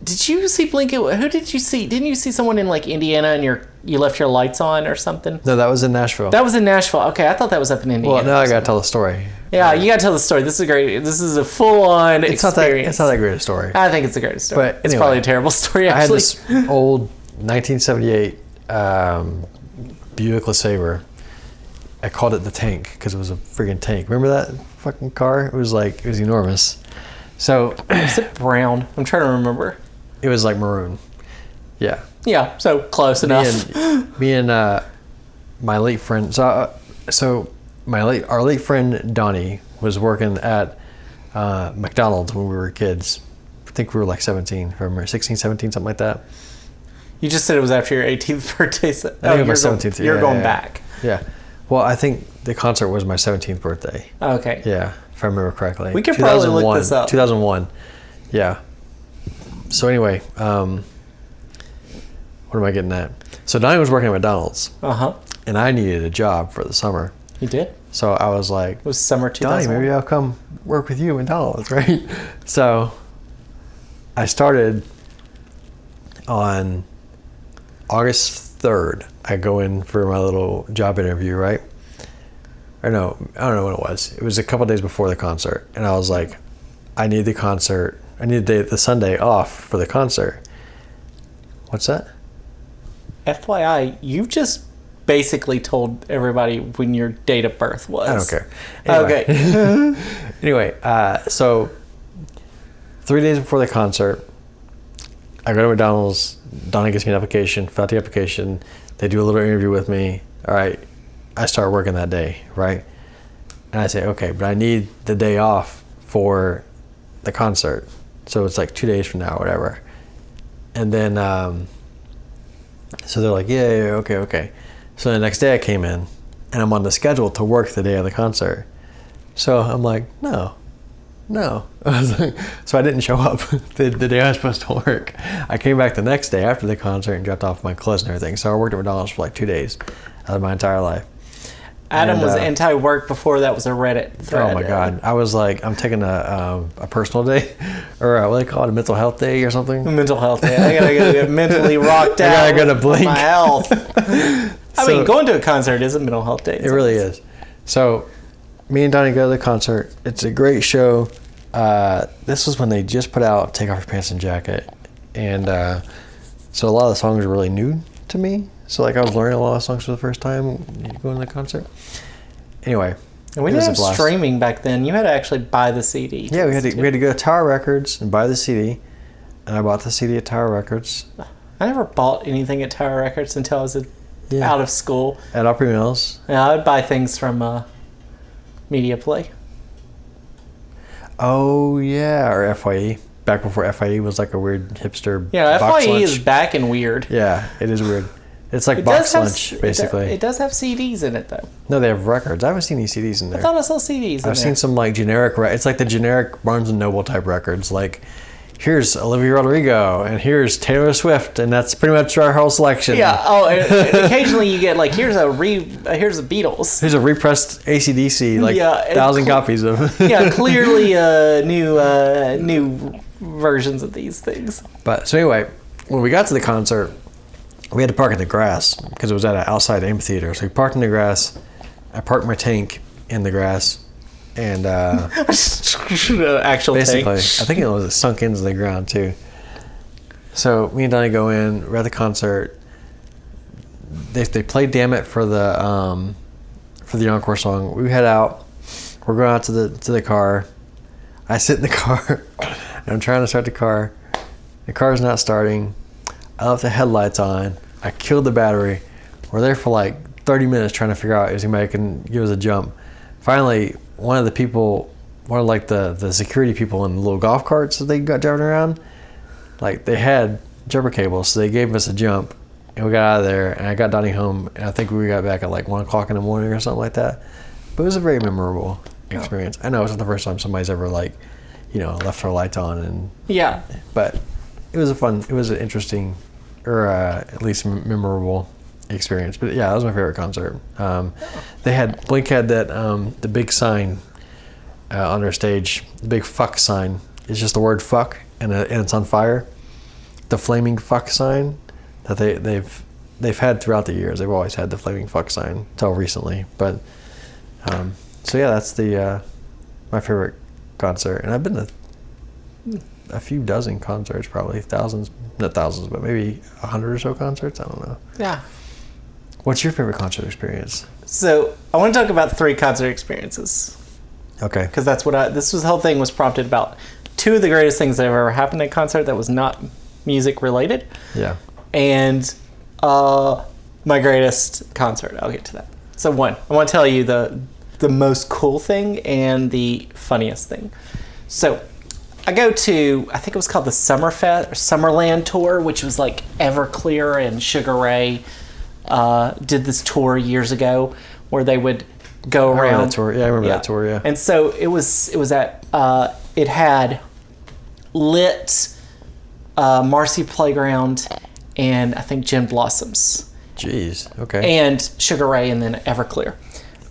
Did you see Blink? Who did you see? Didn't you see someone in like Indiana and you left your lights on or something? No, that was in Nashville. That was in Nashville. Okay, I thought that was up in Indiana. Well, now I gotta tell the story. Yeah, you gotta tell the story. This is great. This is a full-on experience. It's not that great a story. I think it's a great story. But it's anyway, probably a terrible story, actually. I had this old 1978 Buick LeSabre. I called it the tank because it was a friggin' tank. Remember that fucking car? It was enormous. So is it brown? I'm trying to remember. It was like maroon. Yeah. Yeah. So close enough. Me and my late friend. Our late friend Donnie was working at McDonald's when we were kids. I think we were like 17, if I remember, 16, 17, something like that. You just said it was after your 18th birthday. I think it was my 17th. You're going back. Yeah. Well, I think the concert was my 17th birthday. Okay. Yeah, if I remember correctly. We could probably look this up. 2001. Yeah. So anyway, what am I getting at? So Donnie was working at McDonald's. Uh-huh. And I needed a job for the summer. You did? So I was like, it was summer 2001. Donnie, maybe I'll come work with you at McDonald's, right? So I started on August 3rd. I go in for my little job interview, right? Or no, I don't know when it was. It was a couple days before the concert. And I was like, I need the concert. I need the Sunday off for the concert. What's that? FYI, you just basically told everybody when your date of birth was. I don't care. Anyway. Okay. Anyway, so 3 days before the concert, I go to McDonald's. Donnie gets me an application, fill out the application. They do a little interview with me. All right. I start working that day, right? And I say, okay, but I need the day off for the concert. So it's like 2 days from now, whatever. And then, so they're like, yeah, okay. So the next day I came in and I'm on the schedule to work the day of the concert. So I'm like, no. So I didn't show up the day I was supposed to work. I came back the next day after the concert and dropped off my clothes and everything. So I worked at McDonald's for like 2 days out of my entire life. Adam was anti-work before that was a Reddit thread. Oh my God. I was like, I'm taking a personal day or what do they call it, a mental health day or something? A mental health day. I gotta get mentally rocked out. I gotta go to Blink. My health. I mean, going to a concert is a mental health day. It really is. So me and Donnie go to the concert. It's a great show. This was when they just put out Take Off Your Pants and Jacket. And so a lot of the songs are really new to me. So like I was learning a lot of songs for the first time going to the concert. Anyway. And we didn't have streaming back then. You had to actually buy the CD. Yeah, we had to go to Tower Records and buy the CD. And I bought the CD at Tower Records. I never bought anything at Tower Records until I was out of school. At Opry Mills. Yeah, I would buy things from Media Play. Oh, yeah, or FYE. Back before FYE was like a weird hipster Yeah, box FYE lunch. is back and weird. Yeah, it is weird. It's like It box does have lunch, basically. It does have CDs in it, though. No, they have records. I haven't seen any CDs in there. I thought I saw CDs in I've there. seen some like generic. It's like the generic Barnes and Noble type records. Like, here's Olivia Rodrigo, and here's Taylor Swift, and that's pretty much our whole selection. Yeah. Oh, and occasionally you get like here's the Beatles. Here's a repressed AC/DC, like Yeah, 1,000 copies of. Yeah, clearly new versions of these things. But so anyway, when we got to the concert, we had to park in the grass because it was at an outside amphitheater. So we parked in the grass. Uh, I parked my tank in the grass, and Actual basically, tank. I think it was sunk into the ground too. So me and Donnie go in. We're at the concert. They played "Damn It" for the encore song. We head out. We're going out to the car. I sit in the car. And I'm trying to start the car. The car's not starting. I left the headlights on. I killed the battery. We're there for like 30 minutes trying to figure out if anybody can give us a jump. Finally, one of the security people in the little golf carts that they got driving around, like they had jumper cables, so they gave us a jump, and we got out of there. And I got Donnie home, and I think we got back at like 1 o'clock in the morning or something like that. But it was a very memorable experience. I know it's not the first time somebody's ever left their lights on, and Yeah. but it was an interesting, or at least memorable experience. But yeah, that was my favorite concert. Blink had that the big sign on their stage, the big fuck sign. It's just the word fuck, and it's on fire. The flaming fuck sign that they've had throughout the years. They've always had the flaming fuck sign until recently. But so yeah, that's my favorite concert, and I've been to a few dozen concerts, probably not thousands, but maybe 100 or so concerts. I don't know. Yeah. What's your favorite concert experience? So I want to talk about 3 concert experiences. Okay. Because that's what the whole thing was prompted about. 2 of the greatest things that have ever happened at a concert that was not music related. Yeah. And my greatest concert. I'll get to that. So 1, I want to tell you the most cool thing and the funniest thing. So I go to, I think it was called the Summerland tour, which was like Everclear and Sugar Ray did this tour years ago where they would go I remember around. that tour. Yeah, I remember that tour. Yeah. And so it was at it had Lit, Marcy Playground, and I think Gin Blossoms. Jeez. Okay. And Sugar Ray, and then Everclear.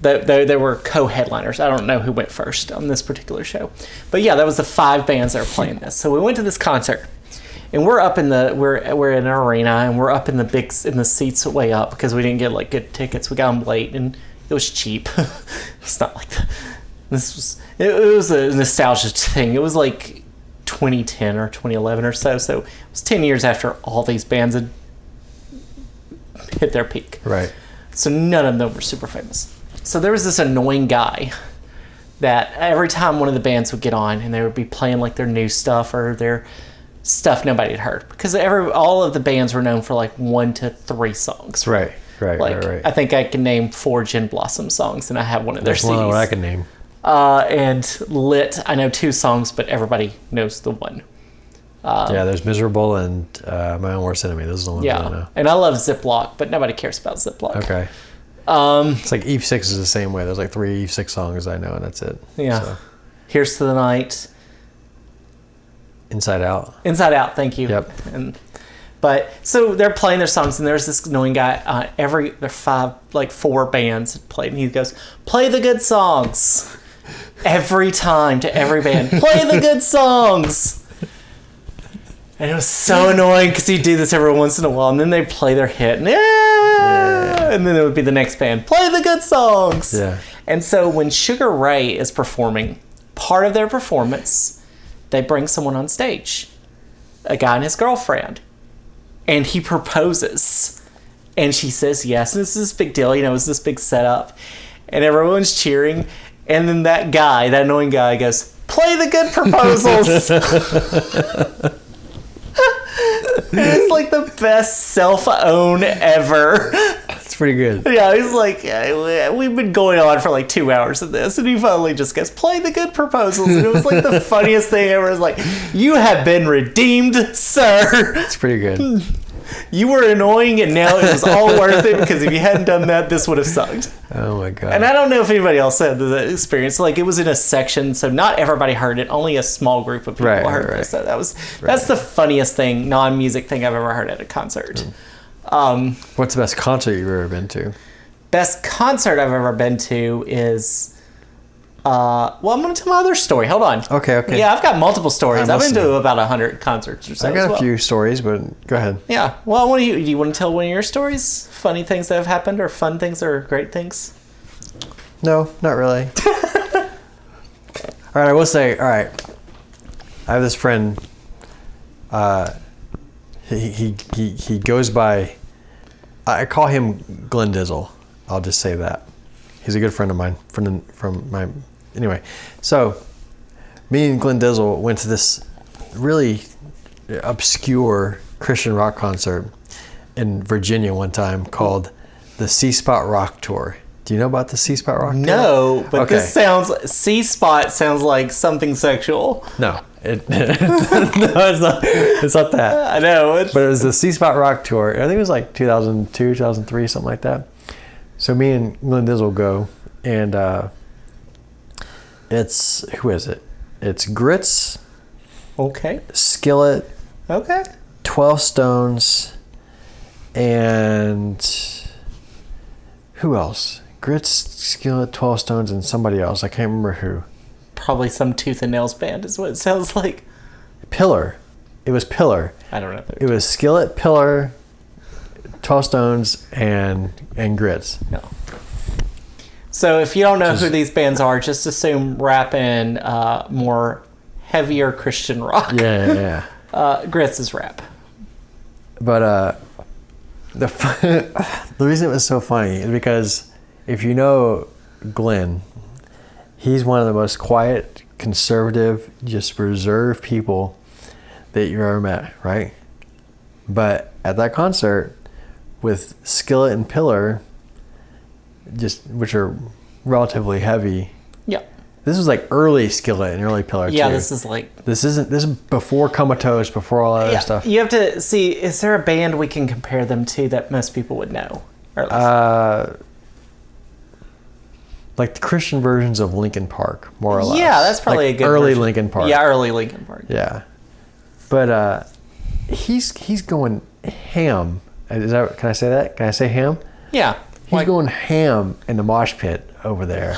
They were co-headliners. I don't know who went first on this particular show, but yeah, that was the 5 bands that were playing this. So we went to this concert, and we're up in we're in an arena, and we're up in the seats way up because we didn't get like good tickets. We got them late, and it was cheap. It's not like that. It was a nostalgia thing. It was like 2010 or 2011 or so. So it was 10 years after all these bands had hit their peak. Right. So none of them were super famous. So there was this annoying guy that every time one of the bands would get on and they would be playing like their new stuff or their stuff nobody had heard, because all of the bands were known for like 1 to 3 songs. Right. I think I can name 4 Gin Blossom songs, and I have one of their There's CDs. one I can name. And Lit, I know 2 songs, but everybody knows the one. Yeah, there's Miserable and My Own Worst Enemy. Those are the ones I know. And I love Ziploc, but nobody cares about Ziploc. Okay. It's like Eve 6 is the same way. There's like 3 Eve 6 songs I know, and that's it. Yeah. So. Here's to the Night. Inside Out. Inside Out, thank you. Yep. But so they're playing their songs, and there's this annoying guy. There 4 bands played, and he goes, "Play the good songs." Every time to every band, play the good songs. And it was so annoying because he'd do this every once in a while, and then they'd play their hit, and and then it would be the next band, play the good songs. Yeah. And so when Sugar Ray is performing, part of their performance, they bring someone on stage, a guy and his girlfriend, and he proposes, and she says yes, and it's this big deal, it's this big setup, and everyone's cheering, and then that annoying guy goes, play the good proposals. It's like the best self-own ever. It's pretty good. Yeah, he's like, we've been going on for like 2 hours of this, and he finally just goes, play the good proposals, and it was like the funniest thing ever. It was like, you have been redeemed, sir. It's pretty good. You were annoying, and now it was all worth it, because if you hadn't done that, this would have sucked. Oh my god. And I don't know if anybody else had the experience. Like, it was in a section, so not everybody heard it. Only a small group of people heard it. So that's the funniest thing, non-music thing I've ever heard at a concert. What's the best concert you've ever been to? Best concert I've ever been to is... well, I'm going to tell my other story. Hold on. Okay. Yeah, I've got multiple stories. I've been listening. to about 100 concerts or so. I got a few stories, but go ahead. Yeah. Well, do you want to tell one of your stories? Funny things that have happened, or fun things, or great things? No, not really. All right, I will say, all right, I have this friend, he goes by, I call him Glenn Dizzle. I'll just say that. He's a good friend of mine from my, anyway. So me and Glenn Dizzle went to this really obscure Christian rock concert in Virginia one time called the C-Spot Rock Tour. Do you know about the C-Spot Rock Tour? No, but this C-Spot sounds like something sexual. No. No, it's not. It's not that. I know. But it was the C-Spot Rock Tour. I think it was like 2002, 2003, something like that. So me and Glenn Dizzle go, and who is it? It's Grits. Okay. Skillet. Okay. 12 Stones, and who else? Grits, Skillet, 12 Stones, and somebody else. I can't remember who. Probably some Tooth and Nails band is what it sounds like. Pillar. It was Pillar. I don't know. It was Skillet, Pillar, 12 Stones, and Grits. No. So if you don't know who these bands are, just assume rap and more heavier Christian rock. Yeah. Grits is rap. But the reason it was so funny is because if you know Glenn, he's one of the most quiet, conservative, just reserved people that you've ever met, right? But at that concert with Skillet and Pillar, which are relatively heavy. Yeah. This was like early Skillet and early Pillar too. Yeah, this is before Comatose, before all that other stuff. You have to see, is there a band we can compare them to that most people would know? Or at least? Like the Christian versions of Linkin Park, more or less. Yeah, that's probably like a good early version. Linkin Park. Yeah, early Linkin Park. Yeah. But he's going ham. Can I say that? Can I say ham? Yeah. He's going ham in the mosh pit over there.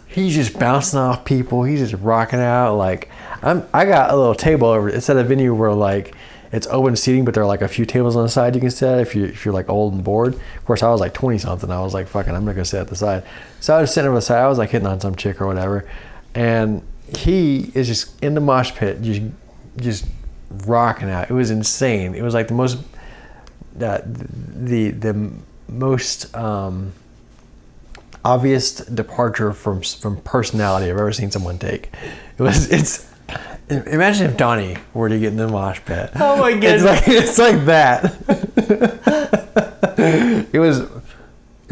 He's just bouncing off people. He's just rocking out. Like I got a little table over. It's at a venue where like it's open seating, but there are like a few tables on the side you can sit at if you're like old and bored. Of course, I was like 20 something. I was like, fucking, I'm not gonna sit at the side. So I was sitting over the side. I was like hitting on some chick or whatever, and he is just in the mosh pit, just rocking out. It was insane. It was like the most obvious departure from personality I've ever seen someone take. Imagine if Donnie were to get in the mosh pit. Oh my goodness. It's like that. It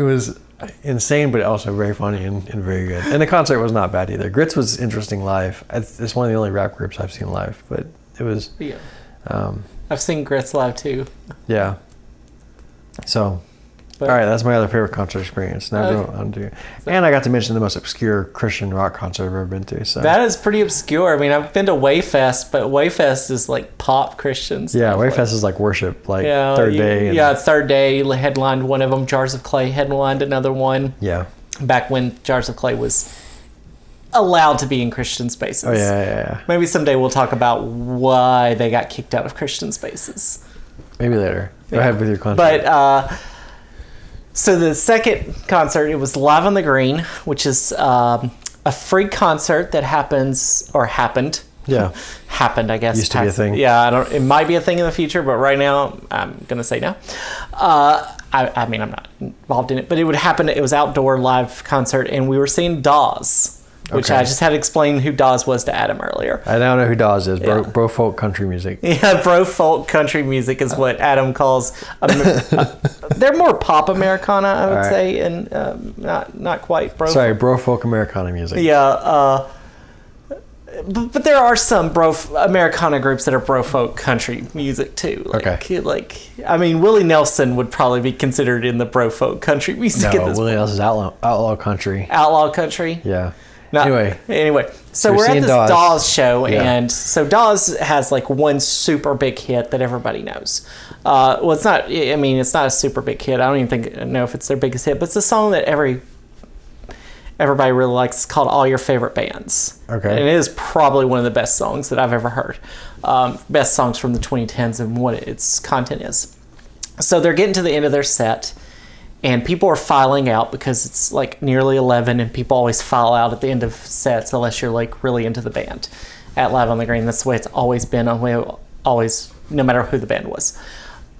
was insane, but also very funny and very good. And the concert was not bad either. Grits was interesting live. It's one of the only rap groups I've seen live, but it was. Yeah. I've seen Grits live too. Yeah. So. All right, that's my other favorite concert experience. Now go on to, and I got to mention the most obscure Christian rock concert I've ever been to. So that is pretty obscure. I mean, I've been to Wayfest, but Wayfest is like pop Christian stuff. Yeah, Wayfest is like worship, Third Day. Third Day headlined one of them. Jars of Clay headlined another one. Yeah. Back when Jars of Clay was allowed to be in Christian spaces. Oh yeah. Maybe someday we'll talk about why they got kicked out of Christian spaces. Maybe later. Go ahead with your concert. But so the second concert, it was Live on the Green, which is a free concert that happened. Yeah. Happened, I guess. Used to be a thing. Yeah, it might be a thing in the future, but right now I'm gonna say no. I mean, I'm not involved in it, but it would happen. It was outdoor live concert, and we were seeing Dawes. Which I just had to explain who Dawes was to Adam earlier. I now know who Dawes is. Bro folk country music. Yeah, bro folk country music is what Adam calls. They're more pop Americana, I would say, and not quite bro. Sorry, bro folk Americana music. Yeah, but there are some Americana groups that are bro folk country music too. I mean, Willie Nelson would probably be considered in the bro folk country music. No, Willie Nelson's outlaw country. Outlaw country. Yeah. No, anyway, so we're at this Dawes show, and so Dawes has like one super big hit that everybody knows. Well, it's not. I mean, it's not a super big hit. I don't even know if it's their biggest hit, but it's a song that everybody really likes. It's called "All Your Favorite Bands." Okay, and it is probably one of the best songs that I've ever heard. Best songs from the 2010s and what its content is. So they're getting to the end of their set. And people are filing out because it's like nearly 11 and people always file out at the end of sets unless you're like really into the band at Live on the Green. That's the way it's always been, always, no matter who the band was.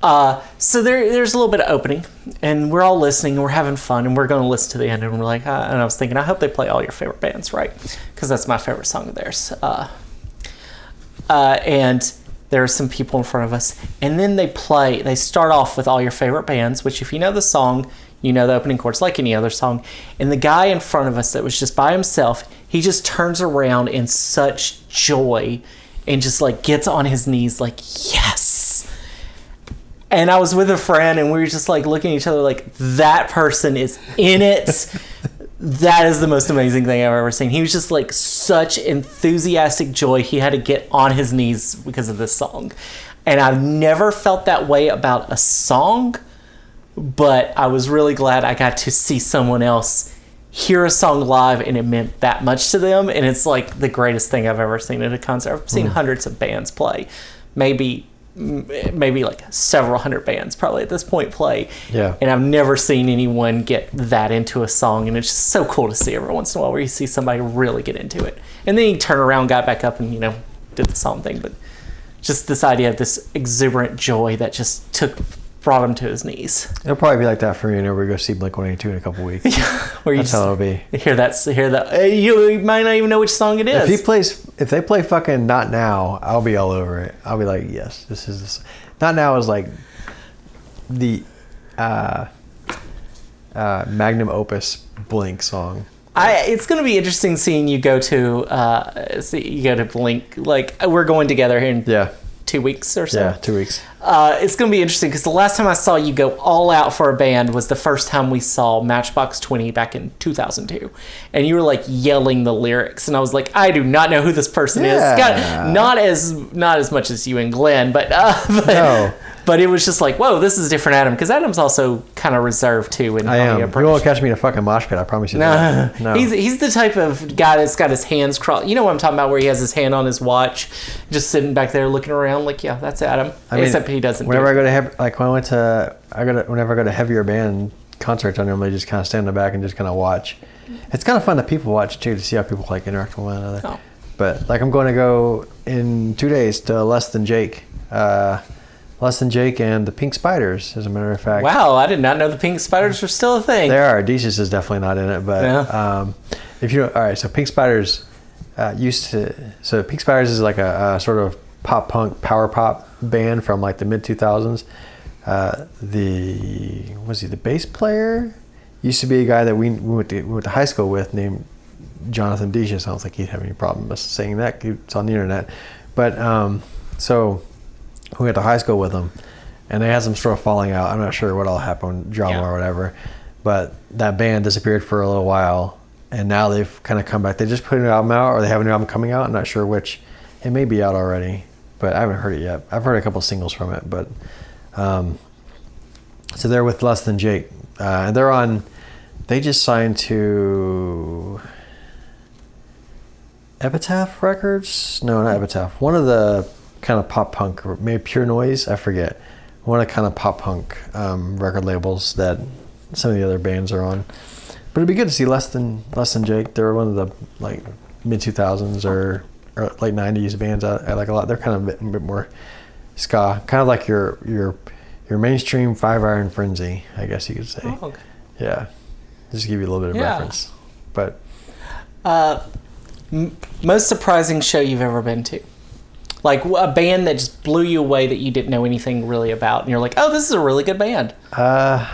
So there's a little bit of opening and we're all listening and we're having fun and we're going to listen to the end and we're like, and I was thinking, I hope they play All Your Favorite Bands, right? Because that's my favorite song of theirs. And there are some people in front of us, and then they start off with All Your Favorite Bands, which if you know the song, you know the opening chords like any other song. And the guy in front of us that was just by himself, he just turns around in such joy and just like gets on his knees like, yes. And I was with a friend and we were just like looking at each other like, that person is in it. That is the most amazing thing I've ever seen. He was just like such enthusiastic joy. He had to get on his knees because of this song. And I've never felt that way about a song, but I was really glad I got to see someone else hear a song live and it meant that much to them. And it's like the greatest thing I've ever seen at a concert. I've seen hundreds of bands play, maybe like several hundred bands probably at this point play. Yeah. And I've never seen anyone get that into a song, and it's just so cool to see every once in a while where you see somebody really get into it. And then he turned around, got back up and, did the song thing. But just this idea of this exuberant joy that just brought him to his knees. It'll probably be like that for me whenever we go see Blink-182 in a couple weeks. Where That's how it'll be. Hear that. You might not even know which song it is. If they play fucking Not Now, I'll be all over it. I'll be like, yes, this is this. Not Now is like the magnum opus Blink song. It's going to be interesting seeing you go to Blink. Like we're going together here in 2 weeks or so. Yeah, 2 weeks. It's going to be interesting because the last time I saw you go all out for a band was the first time we saw Matchbox 20 back in 2002. And you were like yelling the lyrics. And I was like, I do not know who this person is. Not as much as you and Glenn, but no. But it was just like, whoa, this is different Adam. Because Adam's also kind of reserved too. In I am. You won't catch me in a fucking mosh pit, I promise you that. No. He's the type of guy that's got his hands crossed. You know what I'm talking about, where he has his hand on his watch, just sitting back there looking around like, yeah, that's Adam. Except he doesn't. Whenever I go to heavier band concerts, I normally just kind of stand in the back and just kind of watch. It's kind of fun to people watch too, to see how people like interact with one another. Oh. But like I'm going to go in 2 days to Less Than Jake. Less Than Jake and the Pink Spiders, as a matter of fact. Wow, I did not know the Pink Spiders were still a thing. They are. Decius is definitely not in it, but if you don't, all right. So Pink Spiders So Pink Spiders is like a sort of pop punk power pop band from like the mid 2000s. The bass player used to be a guy that we went to high school with named Jonathan Decius. I don't think he'd have any problem with saying that. It's on the internet. But so we went to high school with them, and they had some sort of falling out. I'm not sure what all happened, drama or whatever. But that band disappeared for a little while, and now they've kind of come back. They just put a new album out, or they have a new album coming out. I'm not sure which. It may be out already, but I haven't heard it yet. I've heard a couple singles from it, but so they're with Less Than Jake, and they're on. They just signed to Epitaph Records. No, not Epitaph. One of the kind of pop punk, or maybe Pure Noise. I forget. One of the kind of pop punk record labels that some of the other bands are on. But it'd be good to see Less Than Jake. They're one of the like mid 2000s or late 90s bands I like a lot. They're kind of a bit more ska, kind of like your mainstream Five Iron Frenzy, I guess you could say. Oh, okay. Yeah, just to give you a little bit of reference. But most surprising show you've ever been to? Like a band that just blew you away that you didn't know anything really about, and you're like, oh, this is a really good band. I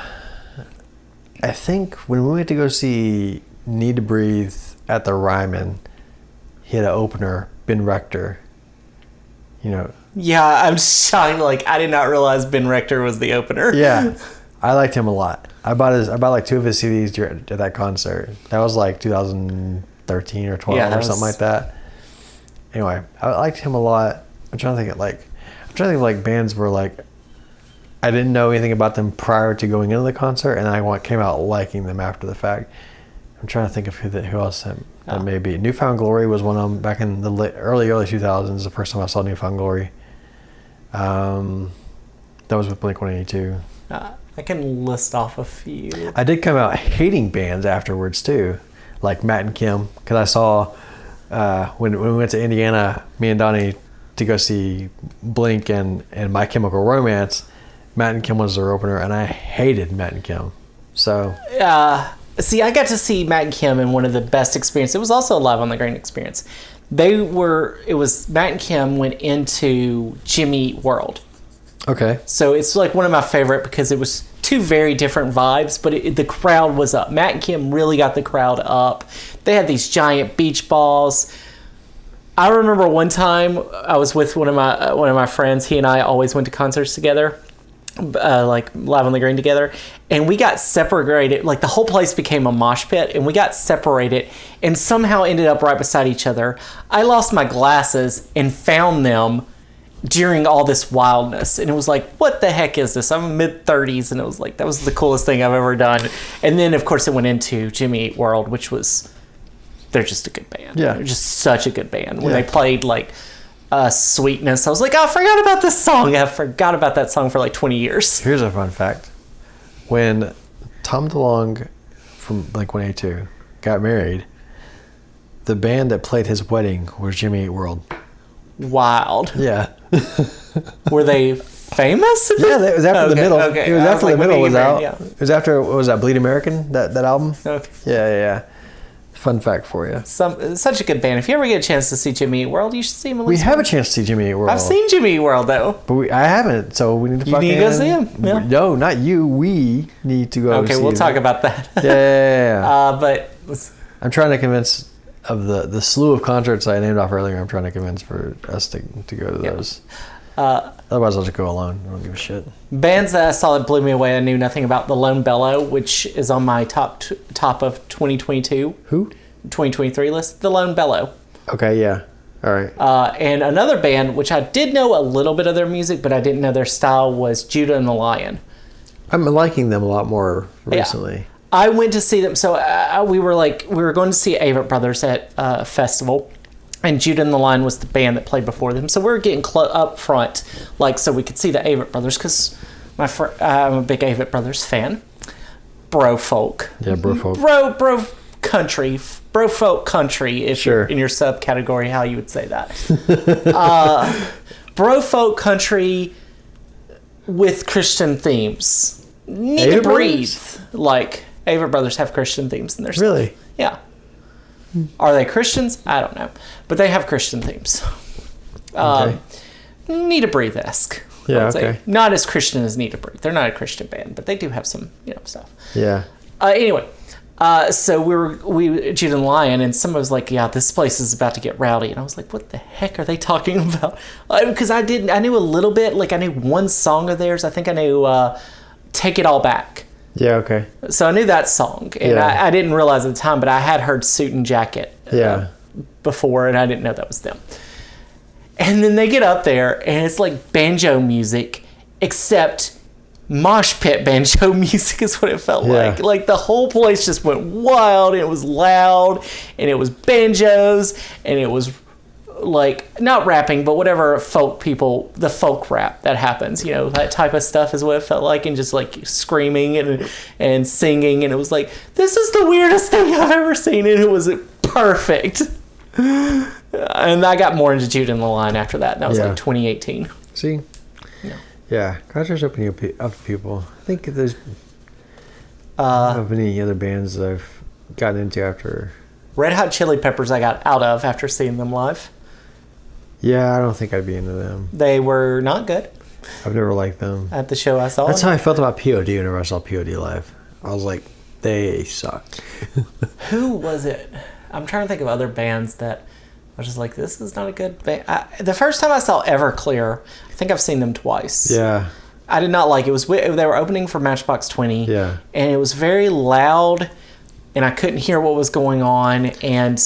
think when we went to go see Need to Breathe at the Ryman, he had an opener Ben Rector. You know. Yeah, I'm shocked. Like, I did not realize Ben Rector was the opener. Yeah, I liked him a lot. I bought like 2 of his CDs at that concert. That was like 2013 or 12 or something like that. Anyway, I liked him a lot. I'm trying to think of like bands where like I didn't know anything about them prior to going into the concert, and I came out liking them after the fact. I'm trying to think of who else that may be. Newfound Glory was one of them back in the early 2000s. The first time I saw Newfound Glory. That was with Blink-182. I can list off a few. I did come out hating bands afterwards too, like Matt and Kim, because I saw when we went to Indiana, me and Donnie, to go see Blink and My Chemical Romance. Matt and Kim was their opener, and I hated Matt and Kim. So see, I got to see Matt and Kim in one of the best experiences. It was also a Live on the Green experience. It was Matt and Kim went into Jimmy Eat World. Okay. So it's like one of my favorite because it was 2 very different vibes, but the crowd was up. Matt and Kim really got the crowd up. They had these giant beach balls. I remember one time I was with one of my friends. He and I always went to concerts together, like Live on the Green together, and we got separated. Like the whole place became a mosh pit, and we got separated, and somehow ended up right beside each other. I lost my glasses and found them during all this wildness, and it was like, what the heck is this? I'm mid-30s, and it was like, that was the coolest thing I've ever done. And then of course it went into Jimmy Eat World, which was, they're just a good band. Yeah, they're just such a good band. When they played like Sweetness, I was like, oh, I forgot about this song. I forgot about that song for like 20 years. Here's a fun fact: when Tom DeLonge from Blink-182 got married, the band that played his wedding was Jimmy Eat World. Wild. Yeah. Were they famous? Yeah, it was after the middle. Okay. It was after the middle was out. Yeah. It was after, what was that, Bleed American, that album? Okay. Yeah. Fun fact for you. Such a good band. If you ever get a chance to see Jimmy Eat World, you should see him. We have a chance to see Jimmy Eat World. I've seen Jimmy Eat World though, but I haven't. So we need to. You need to go see him. Yeah. No, not you. We need to go. Okay, see we'll him. talk about that. Yeah. But I'm trying to convince of the slew of concerts I named off earlier. I'm trying to convince for us to go to those. Otherwise, I'll just go alone. I don't give a shit. Bands that I saw that blew me away, I knew nothing about. The Lone Bellow, which is on my top of 2022. Who? 2023 list. The Lone Bellow. Okay, yeah. All right. And another band, which I did know a little bit of their music, but I didn't know their style, was Judah and the Lion. I'm liking them a lot more recently. Yeah. I went to see them. So we were going to see Avett Brothers at a festival, and Judah and the Lion was the band that played before them. So we were getting up front, like, so we could see the Avett Brothers, because I'm a big Avett Brothers fan. Bro folk. Yeah, bro folk. Bro country. Bro folk country, if Sure. you're in your subcategory, how you would say that. Bro folk country with Christian themes. Need to Avett breathe. Brothers? Like, Avett Brothers have Christian themes in their stuff. Really? Yeah. Are they Christians? I don't know. But they have Christian themes. Okay. Need to breathe-esque. Yeah, I would say. okay. Not as Christian as Need to Breathe. They're not a Christian band, but they do have some, stuff. Yeah. Anyway, so we Judah and Lion, and someone was like, "Yeah, this place is about to get rowdy," and I was like, "What the heck are they talking about?" Because I knew a little bit. Like I knew one song of theirs. I think I knew "Take It All Back." Yeah. Okay. So I knew that song, and Yeah. I didn't realize at the time, but I had heard "Suit and Jacket" before, and I didn't know that was them. And then they get up there, and it's like banjo music, except mosh pit banjo music is what it felt like. Like the whole place just went wild, and it was loud, and it was banjos, and it was like not rapping, but whatever the folk rap that happens, that type of stuff is what it felt like, and just like screaming and singing, and it was like, this is the weirdest thing I've ever seen, and it was perfect. And I got more into Judah and the Lion after that, and that was like 2018. See? Yeah, concerts open you up to people. I think there's I don't have any other bands that I've gotten into after. Red Hot Chili Peppers I got out of after seeing them live. Yeah, I don't think I'd be into them. They were not good I've never liked them. at the show I saw. That's how I felt about POD whenever I saw POD live. I was like, they suck. Who was it? I'm trying to think of other bands that I was just like, this is not a good band. The first time I saw Everclear, I think I've seen them twice. Yeah. I did not like it. They were opening for Matchbox 20. Yeah. And it was very loud, and I couldn't hear what was going on. And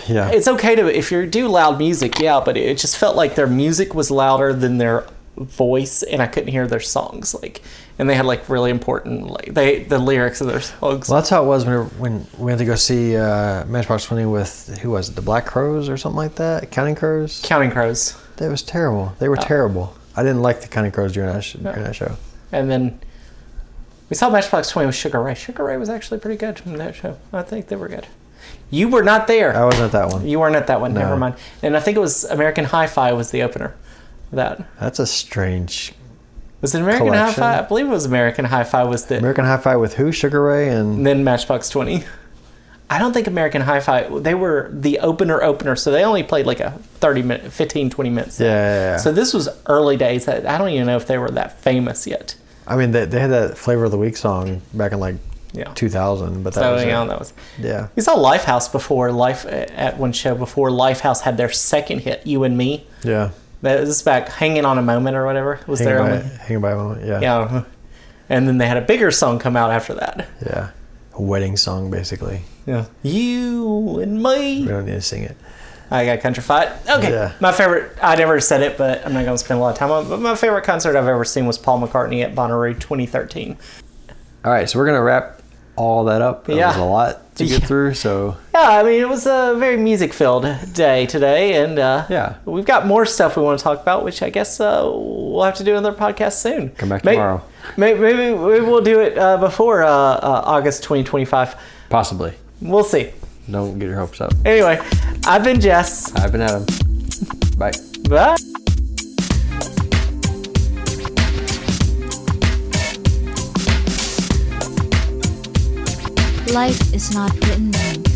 Yeah. it's okay if you do loud music, yeah, but it just felt like their music was louder than their voice, and I couldn't hear their songs. And they had really important the lyrics of their songs. Well, that's how it was when we went to go see Matchbox 20 with, who was it, the Black Crows or something like that? Counting Crows? Counting Crows. That was terrible. They were terrible. I didn't like the Counting Crows during that show. And then we saw Matchbox 20 with Sugar Ray. Sugar Ray was actually pretty good in that show. I think they were good. You were not there. I wasn't at that one. You weren't at that one. No. Never mind. And I think it was American Hi-Fi was the opener. That's a strange. Was it American collection. Hi-Fi? I believe it was American Hi-Fi was the... American Hi-Fi with who? Sugar Ray and then Matchbox 20. I don't think American Hi-Fi... They were the opener, so they only played a 15, 20 minutes. Yeah. So this was early days. I don't even know if they were that famous yet. I mean, they had that Flavor of the Week song back in 2000, but that was it. Yeah. We saw Lifehouse before, at one show before Lifehouse had their second hit, You and Me. Yeah. This is back Hanging on a Moment or whatever. Hanging by a Moment, yeah. Yeah. And then they had a bigger song come out after that. Yeah. A wedding song, basically. Yeah. You and me. We don't need to sing it. I got Countrified. Okay. Yeah. My favorite, I never said it, but I'm not going to spend a lot of time on it, but my favorite concert I've ever seen was Paul McCartney at Bonnaroo 2013. All right, so we're going to wrap all that up. That was a lot to get through, so... Yeah, I mean, it was a very music-filled day today, and we've got more stuff we want to talk about, which I guess we'll have to do another podcast soon. Come back tomorrow. Maybe we'll do it before August 2025. Possibly. We'll see. Don't get your hopes up. Anyway, I've been Jess. I've been Adam. Bye. Bye. Life is not written in ink.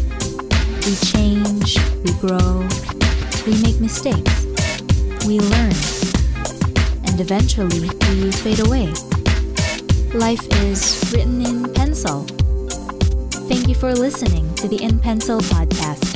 We change, we grow, we make mistakes, we learn, and eventually we fade away. Life is written in pencil. Thank you for listening to the In Pencil podcast.